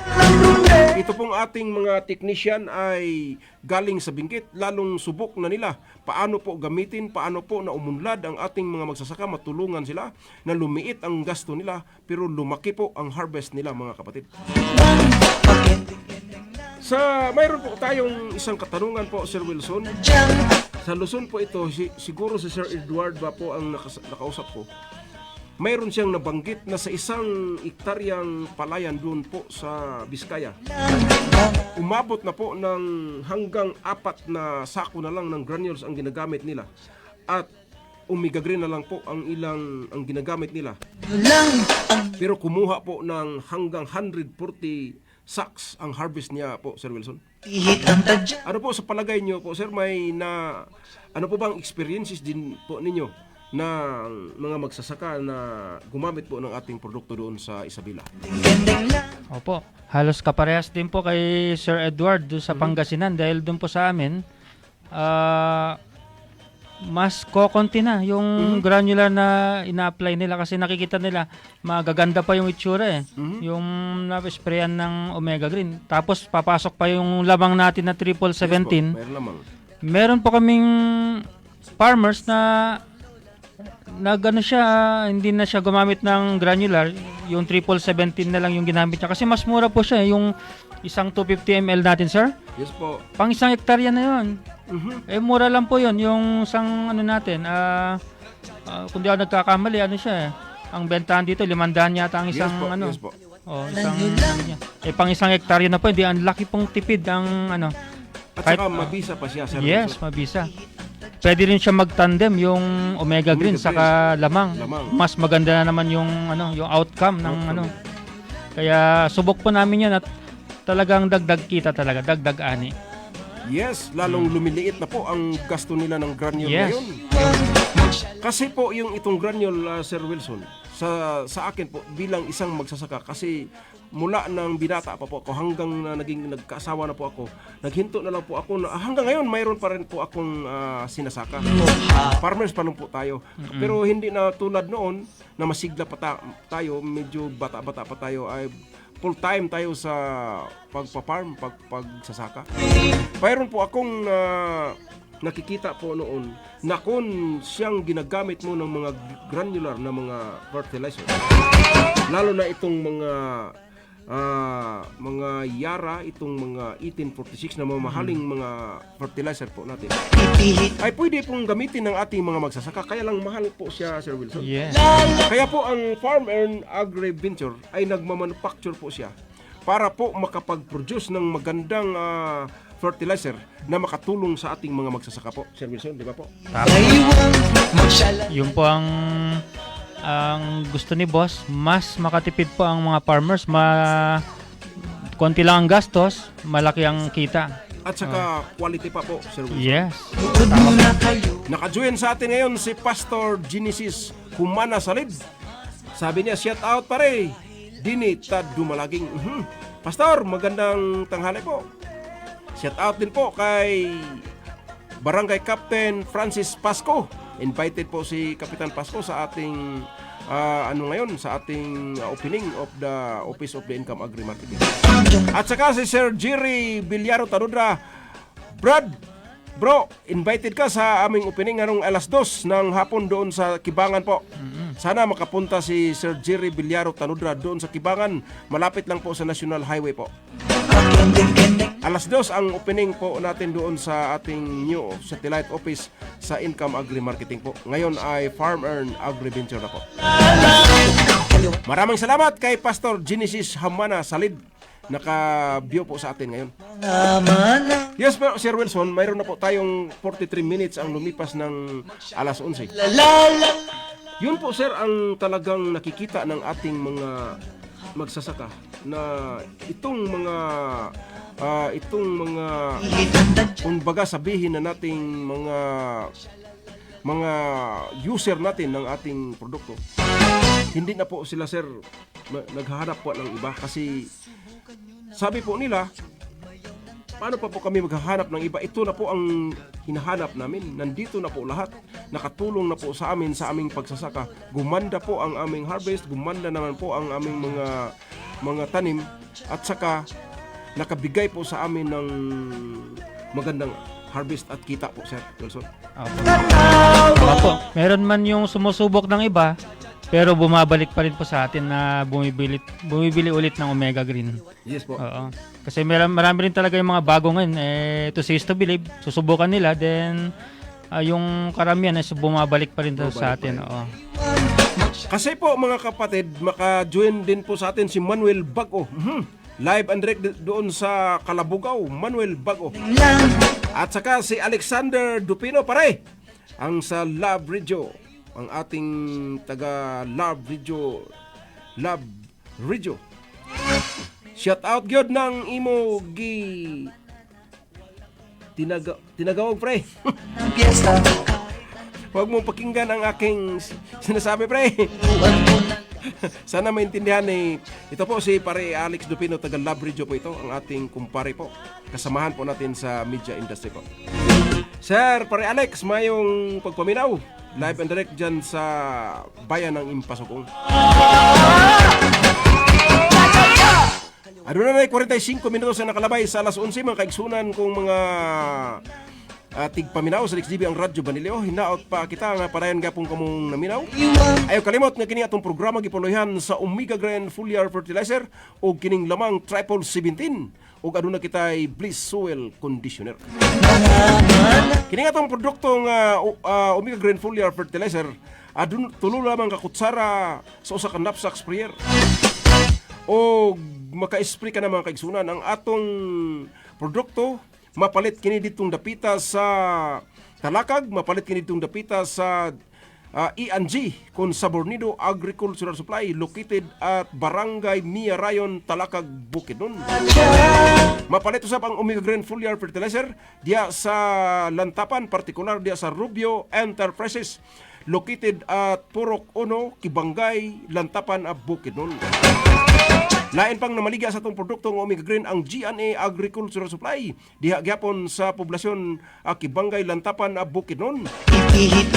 Speaker 3: Ito pong ating mga technician ay galing sa Benguet, lalong subok na nila paano po gamitin, paano po na umunlad ang ating mga magsasaka, matulungan sila na lumiit ang gasto nila pero lumaki po ang harvest nila mga kapatid. Mayroon po tayong isang katanungan po, Sir Wilson. Sa Luzon po ito, siguro si Sir Edward ba po ang nakausap ko. Mayroon siyang nabanggit na sa isang hektaryang palayan doon po sa Biskaya. Umabot na po ng hanggang 4 na sako na lang ng granules ang ginagamit nila. At Omega Green na lang po ang ginagamit nila. Pero kumuha po ng hanggang 140 sacks ang harvest niya po, Sir Wilson. Ano po sa palagay niyo po, Sir, ano po bang experiences din po ninyo na mga magsasaka na gumamit po ng ating produkto doon sa Isabela?
Speaker 5: Opo. Halos kaparehas din po kay Sir Edward doon sa Pangasinan dahil doon po sa amin mas kokonti na yung granular na ina-apply nila kasi nakikita nila magaganda pa yung itsura yung na-sprayan ng Omega Green. Tapos papasok pa yung lamang natin na 1717.
Speaker 3: Meron lamang.
Speaker 5: Meron po kaming farmers na hindi na siya gumamit ng granular, yung 1717 na lang yung ginamit niya kasi mas mura po siya yung isang 250 ml natin, sir.
Speaker 3: Yes po.
Speaker 5: Pang isang hektarya na yun. Mura lang po yun yung isang natin kung di ako nagkakamali siya ang bentahan dito 500 yata ang isang
Speaker 3: Yes po.
Speaker 5: Pang isang hektarya na po, hindi ang laki pong tipid ang
Speaker 3: At saka mabisa pa siya, Sir
Speaker 5: Yes,
Speaker 3: Wilson.
Speaker 5: mabisa. Pwede rin siya mag-tandem yung Omega Green saka lamang. Mas maganda na naman yung yung outcome ng Kaya subok po namin 'yan at talagang dagdag kita talaga, dagdag ani.
Speaker 3: Yes, lalong lumiliit na po ang gasto nila ng granule
Speaker 5: Yes.
Speaker 3: ngayon. Kasi po yung itong granule, Sir Wilson, sa akin po bilang isang magsasaka, kasi mula ng binata pa po ako hanggang naging nagkaasawa na po ako, naghinto na lang po ako na hanggang ngayon mayroon pa rin po akong sinasaka. Farmers pa lang po tayo. Pero hindi na tulad noon na masigla pa tayo, medyo bata-bata pa tayo, ay full time tayo sa pagpa-farm, pagsasaka. Mayroon po akong nakikita po noon na kung siyang ginagamit mo ng mga granular na mga fertilizer, lalo na itong mga Yara, itong mga 1846 na mamahaling mga fertilizer po natin, ay pwede pong gamitin ng ating mga magsasaka, kaya lang mahal po siya, Sir Wilson.
Speaker 5: Yes.
Speaker 3: Kaya po ang Farm and Agri-Venture ay nagmamanufacture po siya para po makapag-produce ng magandang fertilizer na makatulong sa ating mga magsasaka po, Sir Wilson, di ba po?
Speaker 5: Yung po ang gusto ni boss, mas makatipid po ang mga farmers, konti lang ang gastos, malaki ang kita.
Speaker 3: At saka quality pa po, Sir Wilson.
Speaker 5: Yes.
Speaker 3: Naka-join sa atin ngayon si Pastor Genesis Humana Salid. Sabi niya, shout out pare, dini tad dumalaging. Pastor, magandang tanghali po. Shout out din po kay Barangay Captain Francis Pasco. Invited po si Kapitan Pasco sa ating sa ating opening of the Office of the Income Agri Marketing. At saka si Sir Jerry Bilyaro Tanudra. Bro, invited ka sa aming opening ngayong alas 2 ng hapon doon sa Kibangan po. Sana makapunta si Sir Jerry Bilyaro Tanudra doon sa Kibangan. Malapit lang po sa National Highway po. Alas 2 ang opening po natin doon sa ating new satellite office sa Income Agri Marketing po. Ngayon ay Farm and Agri-Venture na po. Maraming salamat kay Pastor Genesis Hamana Salid. Naka-view po sa atin ngayon. Yes, pero Sir Wilson, mayroon na po tayong 43 minutes ang lumipas ng alas 11. Yun po, sir, ang talagang nakikita ng ating mga magsasaka na itong mga kumbaga sabihin na nating mga user natin ng ating produkto, hindi na po sila, sir, naghahanap po ng iba, kasi sabi po nila, paano pa po kami maghahanap ng iba? Ito na po ang hinahanap namin. Nandito na po lahat. Nakatulong na po sa amin sa aming pagsasaka. Gumanda po ang aming harvest, gumanda naman po ang aming mga tanim, at saka nakabigay po sa amin ng magandang harvest at kita po, Sir Wilson.
Speaker 5: Opo. Meron man yung sumusubok ng iba, pero bumabalik pa rin po sa atin na bumibili ulit ng Omega Green.
Speaker 3: Yes po.
Speaker 5: Oo. Kasi marami rin talaga yung mga bago ngayon. To see is to believe. Susubukan nila, then yung karamihan ay bumabalik pa rin sa atin. Oo.
Speaker 3: Kasi po, mga kapatid, maka-join din po sa atin si Manuel Bago. Live and direct doon sa Kalabugaw, Manuel Bago. At saka si Alexander Dupino, pare, ang sa Love Radio, ang ating taga Love Radio. Shout out gyud ng imo tinagawag, pre. Huwag mong pakinggan ang aking sinasabi, pre. Sana maintindihan ito po si pare Alex Dupino, taga Love Radio po ito, ang ating kumpare po. Kasamahan po natin sa media industry po. Sir, pare Alex, mayong pagpaminaw. Live and direct dyan sa bayan ng Impasokong. Ano na 45 minutos na nakalabay sa alas 11, mga kaigsunan kong mga tigpaminaw sa XDB ang Radyo Banileo. Hinaot pa kita nga parayan gapong kamong naminaw. Ayaw kalimot nga kini atong programa gipuloyhan sa Omega Grand Foliar Fertilizer o kining lamang 1717 o aduna kitay Bliss Soil Conditioner. Kining atong produkto nga Omega Grand Foliar Fertilizer adun tulo lamang ka kutsara sa usa ka knapsack sprayer. O maka-spray ka na, mga kaigsunan, ang atong produkto. Mapalit kini ditong dapita sa talakag, mapalit kini ditong dapita sa E&G Consabornido Agricultural Supply located at Barangay Miarayon, Talakag, Bukidnon. Mapalit usab ang Omega Green Foliar Fertilizer diya sa Lantapan, partikular diya sa Rubio Enterprises located at Purok 1, Kibangay, Lantapan, Bukidnon. Lain pang namaligya sa itong produkto ng Omega Green ang GNA Agricultural Supply diha gyapon sa poblasyon Kibangay, Lantapan, Bukidnon.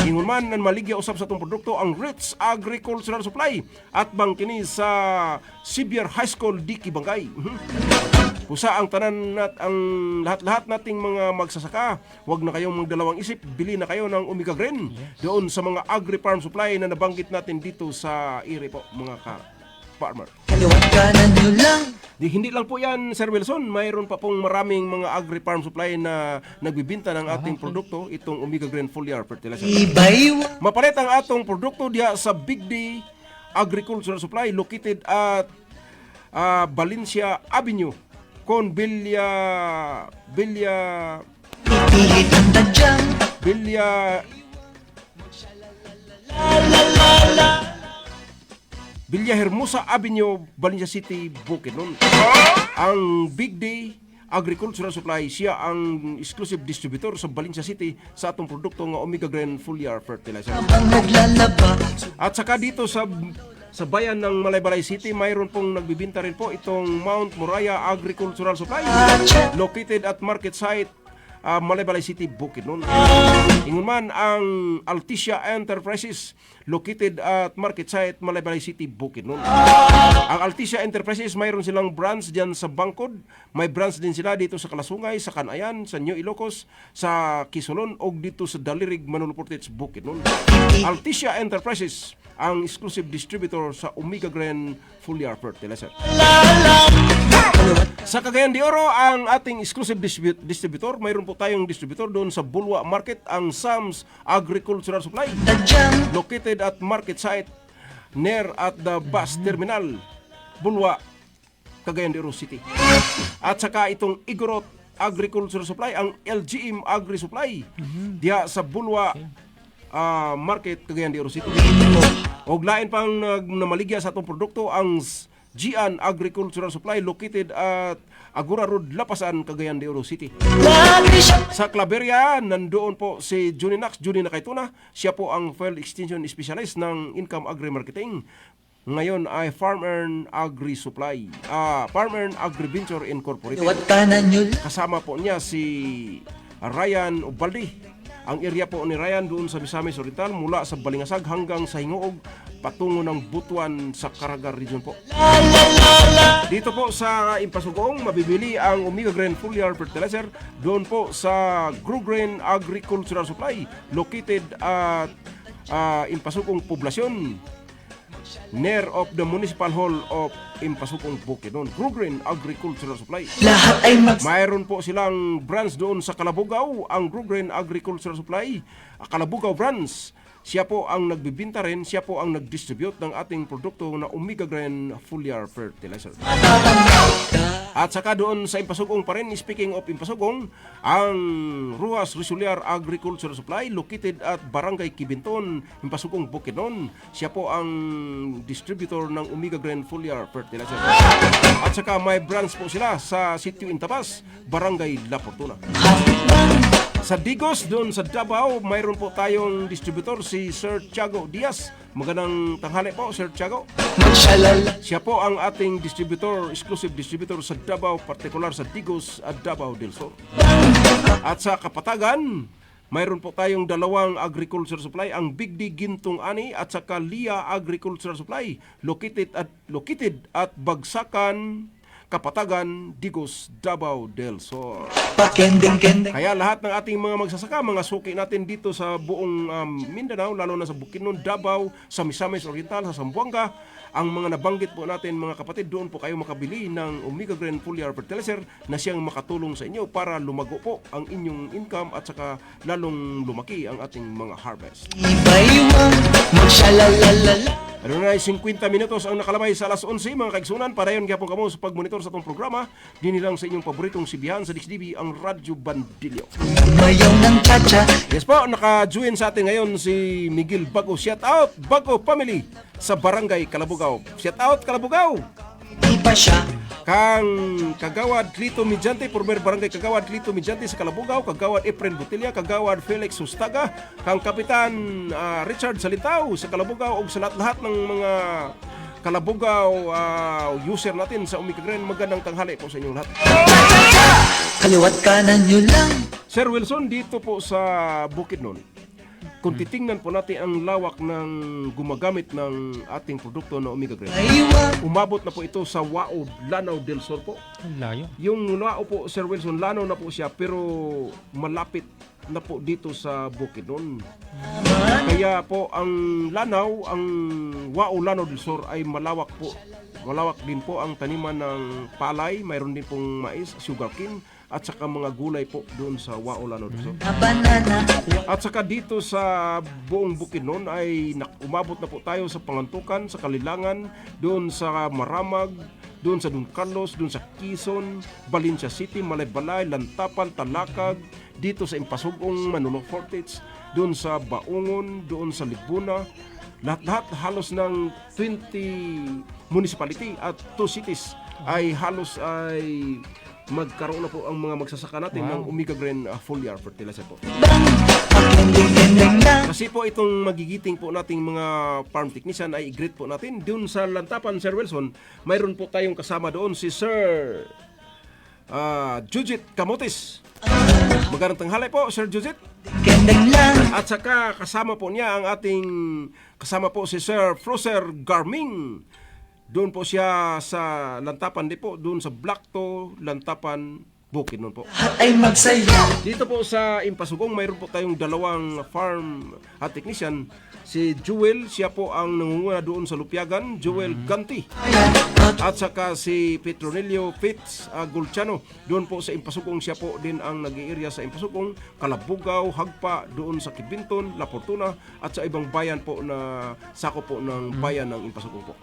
Speaker 3: Ingon man nan maligya usab sa itong produkto ang Rich Agricultural Supply at bang kini sa Xavier High School di Kibangay. Pusa ang tanan at ang lahat-lahat nating mga magsasaka, huwag na kayong magdalawang isip, bili na kayo ng Omega Green doon sa mga agri-farm supply na nabanggit natin dito sa area po mga farmer.
Speaker 4: Kaliwat kanan nyo lang.
Speaker 3: Hindi lang po yan, Sir Wilson. Mayroon pa pong maraming mga agri-farm supply na nagbibinta ng ating produkto, itong Omega Green Foliar Fertilizer.
Speaker 4: Ibaywa.
Speaker 3: Mapalit ang atong produkto diya sa Big D Agricultural Supply located at Valencia Avenue, con Villa
Speaker 4: Pilit ang tadyang.
Speaker 3: Villa Hermosa Avenue, Valencia City, Bukidnon. Ang Big Day Agricultural Supply, siya ang exclusive distributor sa Valencia City sa atong produkto nga Omega Green Foliar Fertilizer.
Speaker 4: Habang naglalaba.
Speaker 3: At saka dito sa bayan ng Malaybalay City, mayroon pong nagbibinta rin po itong Mount Moriah Agricultural Supply located at market site Malaybalay City, Bukidnon. Ingon man ang Alticia Enterprises located at market site Malaybalay City, Bukidnon. Ang Alticia Enterprises mayroon silang branch diyan sa Bangkod, may branch din sila dito sa Kalasungay, sa Canayan, sa New Ilocos, sa Quezon o dito sa Dalirig, Manuluportets, Bukidnon. Alticia Enterprises ang exclusive distributor sa Omega Green Foliar Fertilizer. Sa Cagayan de Oro, ang ating exclusive distributor, mayroon po tayong distributor doon sa Bulwa Market, ang Sam's Agricultural Supply located at market site near at the bus terminal Bulwa, Cagayan de Oro City. At saka itong Igorot Agricultural Supply, ang LGM Agri Supply diya sa Bulwa Market, Cagayan de Oro City. Og lain pang namaligya sa atong produkto ang Gian Agricultural Supply located at Agora Road, Lapasan, Cagayan de Oro City. Sa Claveria, nandoon po si Johnny Nakaituna. Siya po ang Field Extension Specialist ng Income Agri Marketing. Ngayon ay Farm Earn Agri Supply, Farm Earn Agri Venture Incorporated.
Speaker 4: Kaliwat kanan nyo lang.
Speaker 3: Kasama po niya si Ryan Ubaldi. Ang area po ni Ryan doon sa Misamis Oriental mula sa Balingasag hanggang sa Hingoog patungo ng Butuan sa Caraga Region po. Dito po sa Impasugong mabibili ang Omega Green Foliar Fertilizer doon po sa Grow Green Agricultural Supply located at Impasugong Poblasyon near of the Municipal Hall of Impasugong, Bukidnon. Grow Green Agricultural Supply.
Speaker 4: Lahat ay
Speaker 3: Mayroon po silang branch doon sa Kalabugaw, ang Grow Green Agricultural Supply, Kalabugaw branch. Siya po ang nagbibinta rin, siya po ang nag-distribute ng ating produkto na Omega Green Foliar Fertilizer. At saka doon sa Impasugong pa rin, speaking of Impasugong, ang Ruas Risuliar Agricultural Supply located at Barangay Kibinton, Impasugong, Bukidnon. Siya po ang distributor ng Omega Green Foliar Fertilizer. At saka may branch po sila sa Sitio Intabas, Barangay La Fortuna. Sa Digos, doon sa Davao, mayroon po tayong distributor si Sir Tiago Diaz. Magandang tanghali po, Sir Tiago. Siya po ang ating distributor, exclusive distributor sa Davao, partikular sa Digos at Davao del Sur. At sa Kapatagan, mayroon po tayong dalawang agriculture supply, ang Big D Gintong Ani at saka Lia Agricultural Supply, located at Bagsakan, Kapatagan, Digos, Davao del Sur.
Speaker 4: pakending-kending.
Speaker 3: Kaya lahat ng ating mga magsasaka, mga suki natin dito sa buong Mindanao, lalo na sa Bukidnon, Davao, sa Misamis Oriental, sa Zamboanga, ang mga nabanggit po natin mga kapatid, doon po kayo makabili ng Omega Green Foliar Fertilizer na siyang makatulong sa inyo para lumago po ang inyong income at saka lalong lumaki ang ating mga harvest.
Speaker 4: Ibaywang magsalalalala.
Speaker 3: Ano na 50 minutos ang nakalabay sa alas 11 mga kaigsunan. Padayon gyapon kamo sa pagmonitor sa itong programa. Dini lang sa inyong paboritong sibihan sa DXDB, ang Radyo Bandilyo.
Speaker 4: Mayaw ng cha-cha.
Speaker 3: Yes po, naka-join sa atin ngayon si Miguel Bago. Shout out Bago Family sa Barangay Calabugao. Shout out Calabugao.
Speaker 4: Di pa siya
Speaker 3: Kang Kagawad Clito Midyante, former Barangay Kagawad Clito Midyante sa Calabugao, Kagawad Efren Butilla, Kagawad Felix Sustaga, Kang Kapitan Richard Salitaw sa Calabugao ug sa lahat ng mga Calabugao user natin sa Umikagren. Magandang tanghali po sa inyong lahat.
Speaker 4: kaliwat kanan nyo lang.
Speaker 3: Sir Wilson, dito po sa Bukidnon, kung titingnan po natin ang lawak ng gumagamit ng ating produkto na Omega Green,
Speaker 4: Naiwan
Speaker 3: umabot na po ito sa Wao, Lanao del Sur po.
Speaker 5: Ang layo.
Speaker 3: Yung Wao po, Sir Wilson, Lanao na po siya pero malapit na po dito sa Bukidnon. Kaya po ang Lanao, ang Wao, Lanao del Sur ay malawak po. Malawak din po ang taniman ng palay, mayroon din pong mais, sugarcane, at saka mga gulay po doon sa Wao, Lanao del Sur.
Speaker 4: na banana.
Speaker 3: At saka dito sa buong Bukidnon ay umabot na po tayo sa Pangantukan, sa Kalilangan, doon sa Maramag, doon sa Don Carlos, doon sa Quezon, Valencia City, Malaybalay, Lantapan, Talakag, dito sa Impasugong, Manolo Fortich, doon sa Baungon, doon sa Libuna. Lahat-lahat halos ng 20 municipality at 2 cities ay halos ay magkaroon na po ang mga magsasaka natin ng Omega Green foliar fertilizer po.
Speaker 4: Pakending-kending lang.
Speaker 3: Kasi po itong magigiting po nating mga farm technician ay i-greet po natin. Doon sa Lantapan, Sir Wilson, mayroon po tayong kasama doon si Sir Jujit Camotes. Magandang tanghali po, Sir Jujit.
Speaker 4: Kending lang.
Speaker 3: At saka kasama po niya ang ating kasama po si Sir Froser Garming. Doon po siya sa Lantapan din po, doon sa Blackto, Lantapan, Bukidnon po.
Speaker 4: At ay magsaya.
Speaker 3: Dito po sa Impasugong, mayroon po tayong dalawang farm technician. Si Joel, siya po ang nangunguna doon sa Lupiagan, Joel Ganti. At saka si Petronilio Fitz Gulciano, doon po sa Impasugong, siya po din ang nag-i-area sa Impasugong, Calabugao, Hagpa, doon sa Kibinton, La Fortuna, at sa ibang bayan po na sako po ng bayan ng Impasugong po.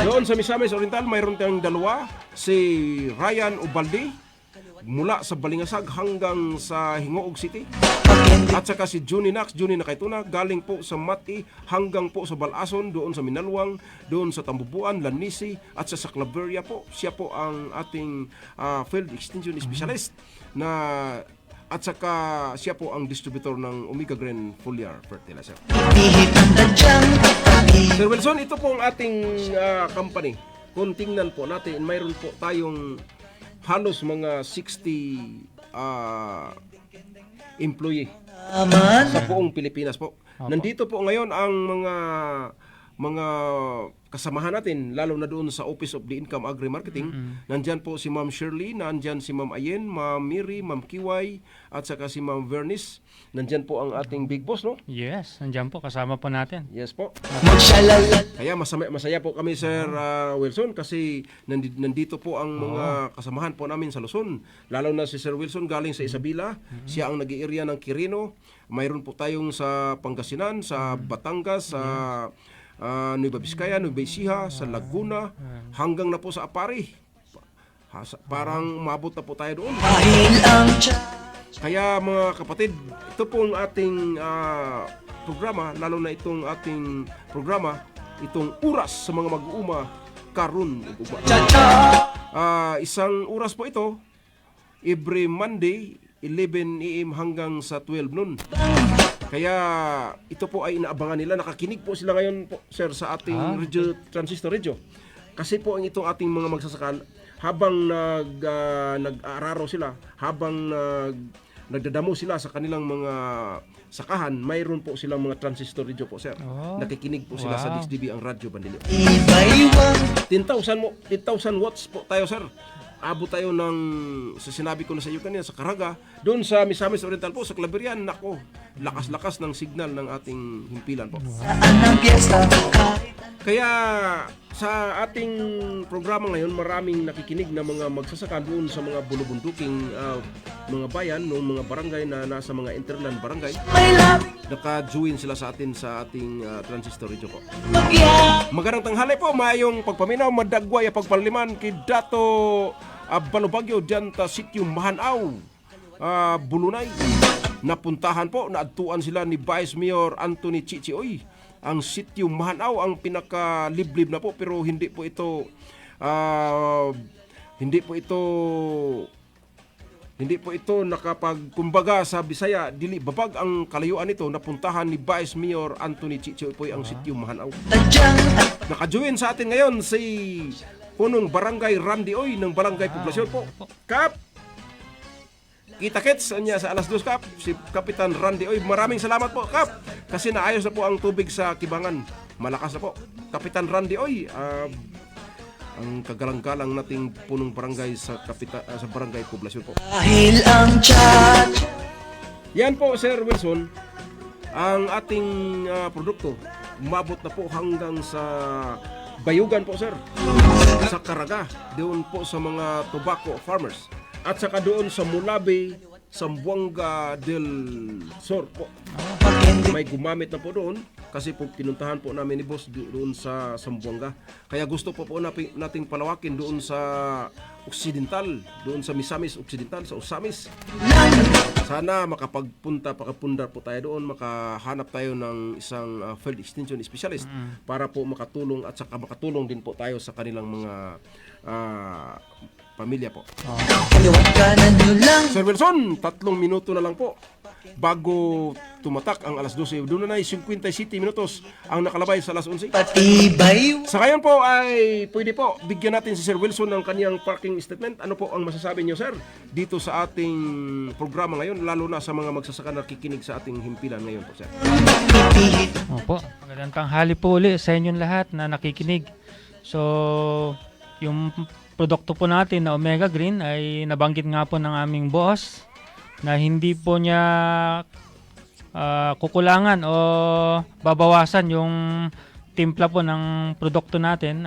Speaker 3: Doon sa Misamis Oriental, mayroon tayong dalawa, si Ryan Ubaldi, mula sa Balingasag hanggang sa Hingoog City. At saka si Juni Nax, Juni Nakaituna, galing po sa Mati hanggang po sa Balason, doon sa Minalwang, doon sa Tambubuan, Lanisi, at sa Claveria po. Siya po ang ating field extension specialist na at saka siya po ang distributor ng Omega Green foliar fertilizer.
Speaker 4: Pihit ang dadyang pag-ibig.
Speaker 3: Sir Wilson, ito po ang ating company. Kung tingnan po natin, mayroon po tayong halos mga 60 employee sa buong Pilipinas po. Nandito po ngayon ang mga kasamahan natin, lalo na doon sa Office of the Income Agri-Marketing. Nandyan po si Ma'am Shirley, nandyan si Ma'am Ayen, Ma'am Miri, Ma'am Kiway, at saka si Ma'am Vernice. Nandyan po ang ating big boss, no?
Speaker 5: Yes, nandiyan po. Kasama po natin.
Speaker 3: Yes po.
Speaker 4: Magsyalala.
Speaker 3: Kaya masaya po kami, Sir Wilson, kasi nandito po ang mga kasamahan po namin sa Luzon. Lalo na si Sir Wilson galing sa Isabela. Siya ang nag-i-area ng Quirino. Mayroon po tayong sa Pangasinan, sa Batangas, sa Nueva Vizcaya, Nueva Ecija, sa Laguna, hanggang na po sa Apari. Parang umabot na po tayo doon.
Speaker 4: Dahil ang
Speaker 3: Kaya mga kapatid, ito pong ating programa, lalo na itong ating programa, itong oras sa mga mag-uuma karon ug ugma. Isang oras po ito, every Monday, 11 AM hanggang sa 12 noon. Kaya ito po ay inaabangan nila. Nakakinig po sila ngayon po, sir, sa ating radio, transistor radio. Kasi po ang itong ating mga magsasaka, habang nag-aararo sila, habang nagdadamo sila sa kanilang mga sakahan, mayroon po silang mga transistor radio po, sir. Nakikinig po sila sa DXDB, ang Radyo Bandilyo.
Speaker 4: iba-iwang
Speaker 3: 10,000 watts po tayo, sir. Abot tayo ng, sa sinabi ko na sa iyo kanina, sa Caraga, doon sa Misamis Oriental po, sa Claveria, nako, lakas-lakas ng signal ng ating himpilan po.
Speaker 4: saan ang piyesta. Kahit
Speaker 3: Kaya sa ating programa ngayon, maraming nakikinig na mga magsasaka doon sa mga bulubunduking mga bayan, noong mga barangay na nasa mga interland barangay. Naka-join sila sa atin sa ating transistor radio po. Magandang tanghali po, mayong pagpaminaw, madagway, pagpaliman kay Dato Balubagyo dyan ta sitio Mahanaw, Bulunay. Napuntahan po, naadtuan sila ni Vice Mayor Anthony Chichioy. Ang sitio Mahanaw ang pinakaliblib na po, pero hindi po ito nakapagkumbaga sa Bisaya, dili babag ang kalayuan nito. Napuntahan ni Vice Mayor Anthony Chichioy po ang sitio Mahanaw. Nakajoin sa atin ngayon si punong Barangay Randy Oy ng Barangay Poblasyon po. Kap, kita-kits niya sa alas 2, Kap, si Kapitan Randy Oy. Maraming salamat po, Kap, kasi naayos na po ang tubig sa Kibangan. Malakas na po. Kapitan Randy Oy, ang kagalang-galang nating punong barangay sa Barangay Poblasyon po.
Speaker 4: Dahil ang chat.
Speaker 3: Yan po, Sir Wilson, ang ating produkto. Umabot na po hanggang sa Bayugan po, sir. Sa Caraga, doon po sa mga tobacco farmers. At saka doon sa Mulabi, Zamboanga del Sur po. May gumamit na po doon kasi po pinuntahan po namin ni Boss doon sa Zamboanga. Kaya gusto po nating palawakin doon sa Occidental, doon sa Misamis Occidental, sa Osamis. Sana pakapundar po tayo doon, makahanap tayo ng isang field extension specialist para po makatulong at saka makatulong din po tayo sa kanilang mga pamilya po. Sir Wilson, 3 minuto na lang po bago tumatak ang alas 12. Doon na 57 minutos ang nakalabay sa alas 11.
Speaker 4: Patibay.
Speaker 3: Sa ngayon po ay pwede po bigyan natin si Sir Wilson ng kaniyang parking statement. Ano po ang masasabi niyo, sir, dito sa ating programa ngayon, lalo na sa mga magsasaka na kikinig sa ating himpilan ngayon po, sir?
Speaker 5: Opo, magandang tanghali po uli sa inyong lahat na nakikinig. So, yung produkto po natin na Omega Green ay nabanggit nga po ng aming boss na hindi po niya kukulangan o babawasan yung timpla po ng produkto natin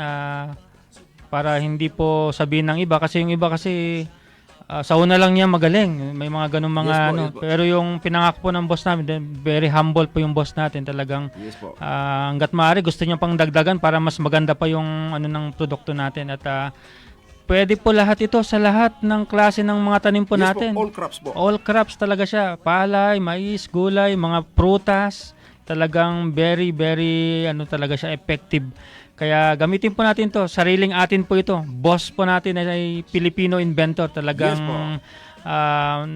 Speaker 5: para hindi po sabihin ng iba, kasi yung iba kasi sa una lang niya magaling, may mga ganung mga
Speaker 3: Yes po,
Speaker 5: ano,
Speaker 3: yes po.
Speaker 5: pero yung pinangako po ng boss namin, very humble po yung boss natin talagang.
Speaker 3: Yes po.
Speaker 5: Hanggat maaari gusto niya pang dagdagan para mas maganda pa yung ano ng produkto natin at pwede po lahat ito sa lahat ng klase ng mga tanim po
Speaker 3: Yes
Speaker 5: natin.
Speaker 3: po, all crops po.
Speaker 5: All crops talaga siya. Palay, mais, gulay, mga prutas. Talagang very, very ano talaga siya, effective. Kaya gamitin po natin to. Sariling atin po ito. Boss po natin ay Filipino inventor. Talagang
Speaker 3: Yes po.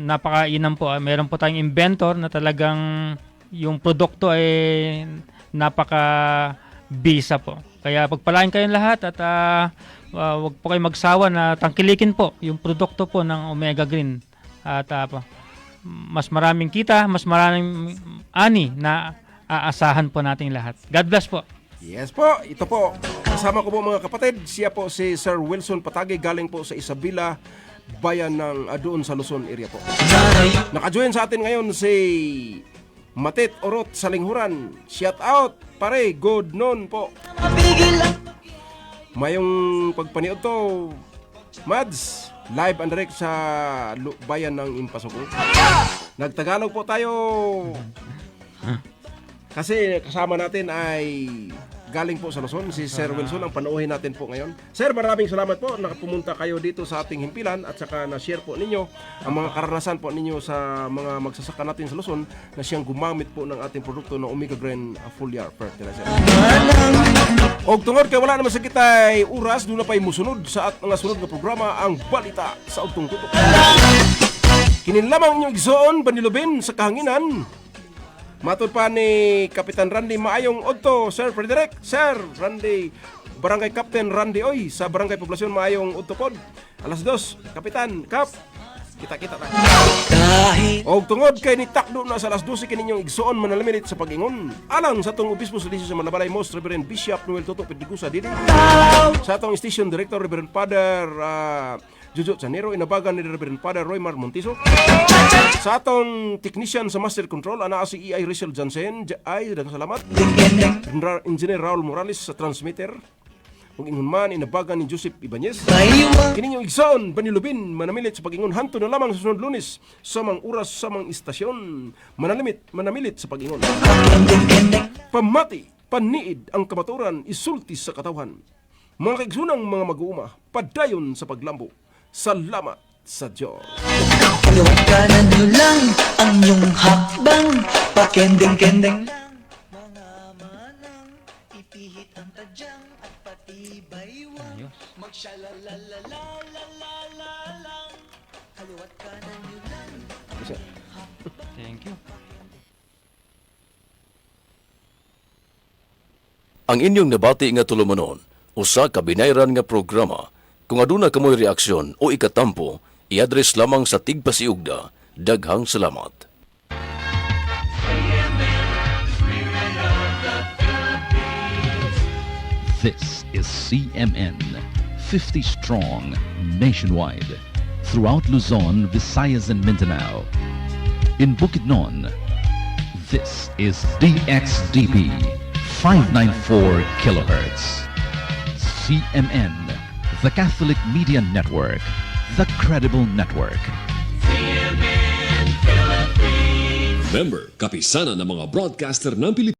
Speaker 5: napakainam po. Meron po tayong inventor na talagang yung produkto ay napaka-bisa po. Kaya pagpalain kayong lahat at wag po kayo magsawa na tangkilikin po yung produkto po ng Omega Green. At mas maraming kita, mas maraming ani na aasahan po nating lahat. God bless po.
Speaker 3: Yes po, ito po. Kasama ko po mga kapatid, siya po si Sir Wilson Patagi, galing po sa Isabela, bayan ng doon sa Luzon area po. Naka-join sa atin ngayon si Matit Orot sa Linghuran. Shout out, pare, good noon po. Mayong pagpaniod to, Mads, live and direct sa bayan ng Impasuko. Nagtagalog po tayo. Kasi kasama natin ay galing po sa Luzon, si Sir Wilson, ang panauhin natin po ngayon. Sir, maraming salamat po. Nakapumunta kayo dito sa ating himpilan at saka na-share po ninyo ang mga karanasan po ninyo sa mga magsasaka natin sa Luzon na siyang gumamit po ng ating produkto na Omega Green Foliar Fertilizer. Og tungod kay wala naman sa kitay oras, doon na pa'y musunod sa mga sunod na programa ang Balita sa Ugtong Tutok. Kinilamang inyong igsoon, banilubin sa kahanginan. Matod pa ni Kapitan Randy maayong odto, Sir Frederick, Sir Randy, Barangay Captain Randy Oy sa Barangay Poblasyon maayong odto pod. Alas 2, Kapitan, Kap, kita-kita ta. Og tungod kay ni takdo na sa alas 12 kaninyong igsoon manalaminit sa pag-ingon. Alang sa atong obispo sa Lisyo sa Malabalay, Most Reverend Bishop Noel Toto Pedigusa Didi. Sa atong station director Reverend Father Jojo Chanero, inabagan ni Reverend Father Roy Mar Montiso. Sa atong technician sa Master Control, ana si EI Rachel Jansen, ay daghang salamat. Engineer Raul Morales sa transmitter. Kung ingon man, inabagan ni Joseph Ibanez.
Speaker 4: Baywa
Speaker 3: Kining yung igsoon, Banilubin, manamilit sa pag-ingon hanto na lamang sa sunod Lunes, sa mang oras sa mang istasyon, manamilit sa pag-ingon.
Speaker 4: Kendeng-kendeng
Speaker 3: Pamati, paniid ang kamaturan, isulti sa katawhan. Mga kaigsunang mga mag-uuma, padayon sa paglambo. Salamat sa Diyos.
Speaker 4: Kaliwat kanan nyo lang ang iyong hakbang. Pakendeng-kendeng lang mga manang. Ipihit ang tadyang at pati baywang. Magsyalalalalalala lang. Kaliwat kanan nyo lang.
Speaker 5: Thank you.
Speaker 2: Ang inyong nabati nga tulumanon, usa ka binayran nga programa. Kung aduna kamoy reaksyon o ikatampo, i-address lamang sa Tigpasiugda. Daghang salamat.
Speaker 7: This is CMN, 50 strong, nationwide, throughout Luzon, Visayas, and Mindanao. In Bukidnon, this is DXDP, 594 kilohertz. CMN, the Catholic Media Network, the credible network.
Speaker 1: Member, kapisanan ng mga broadcaster ng Pilipinas.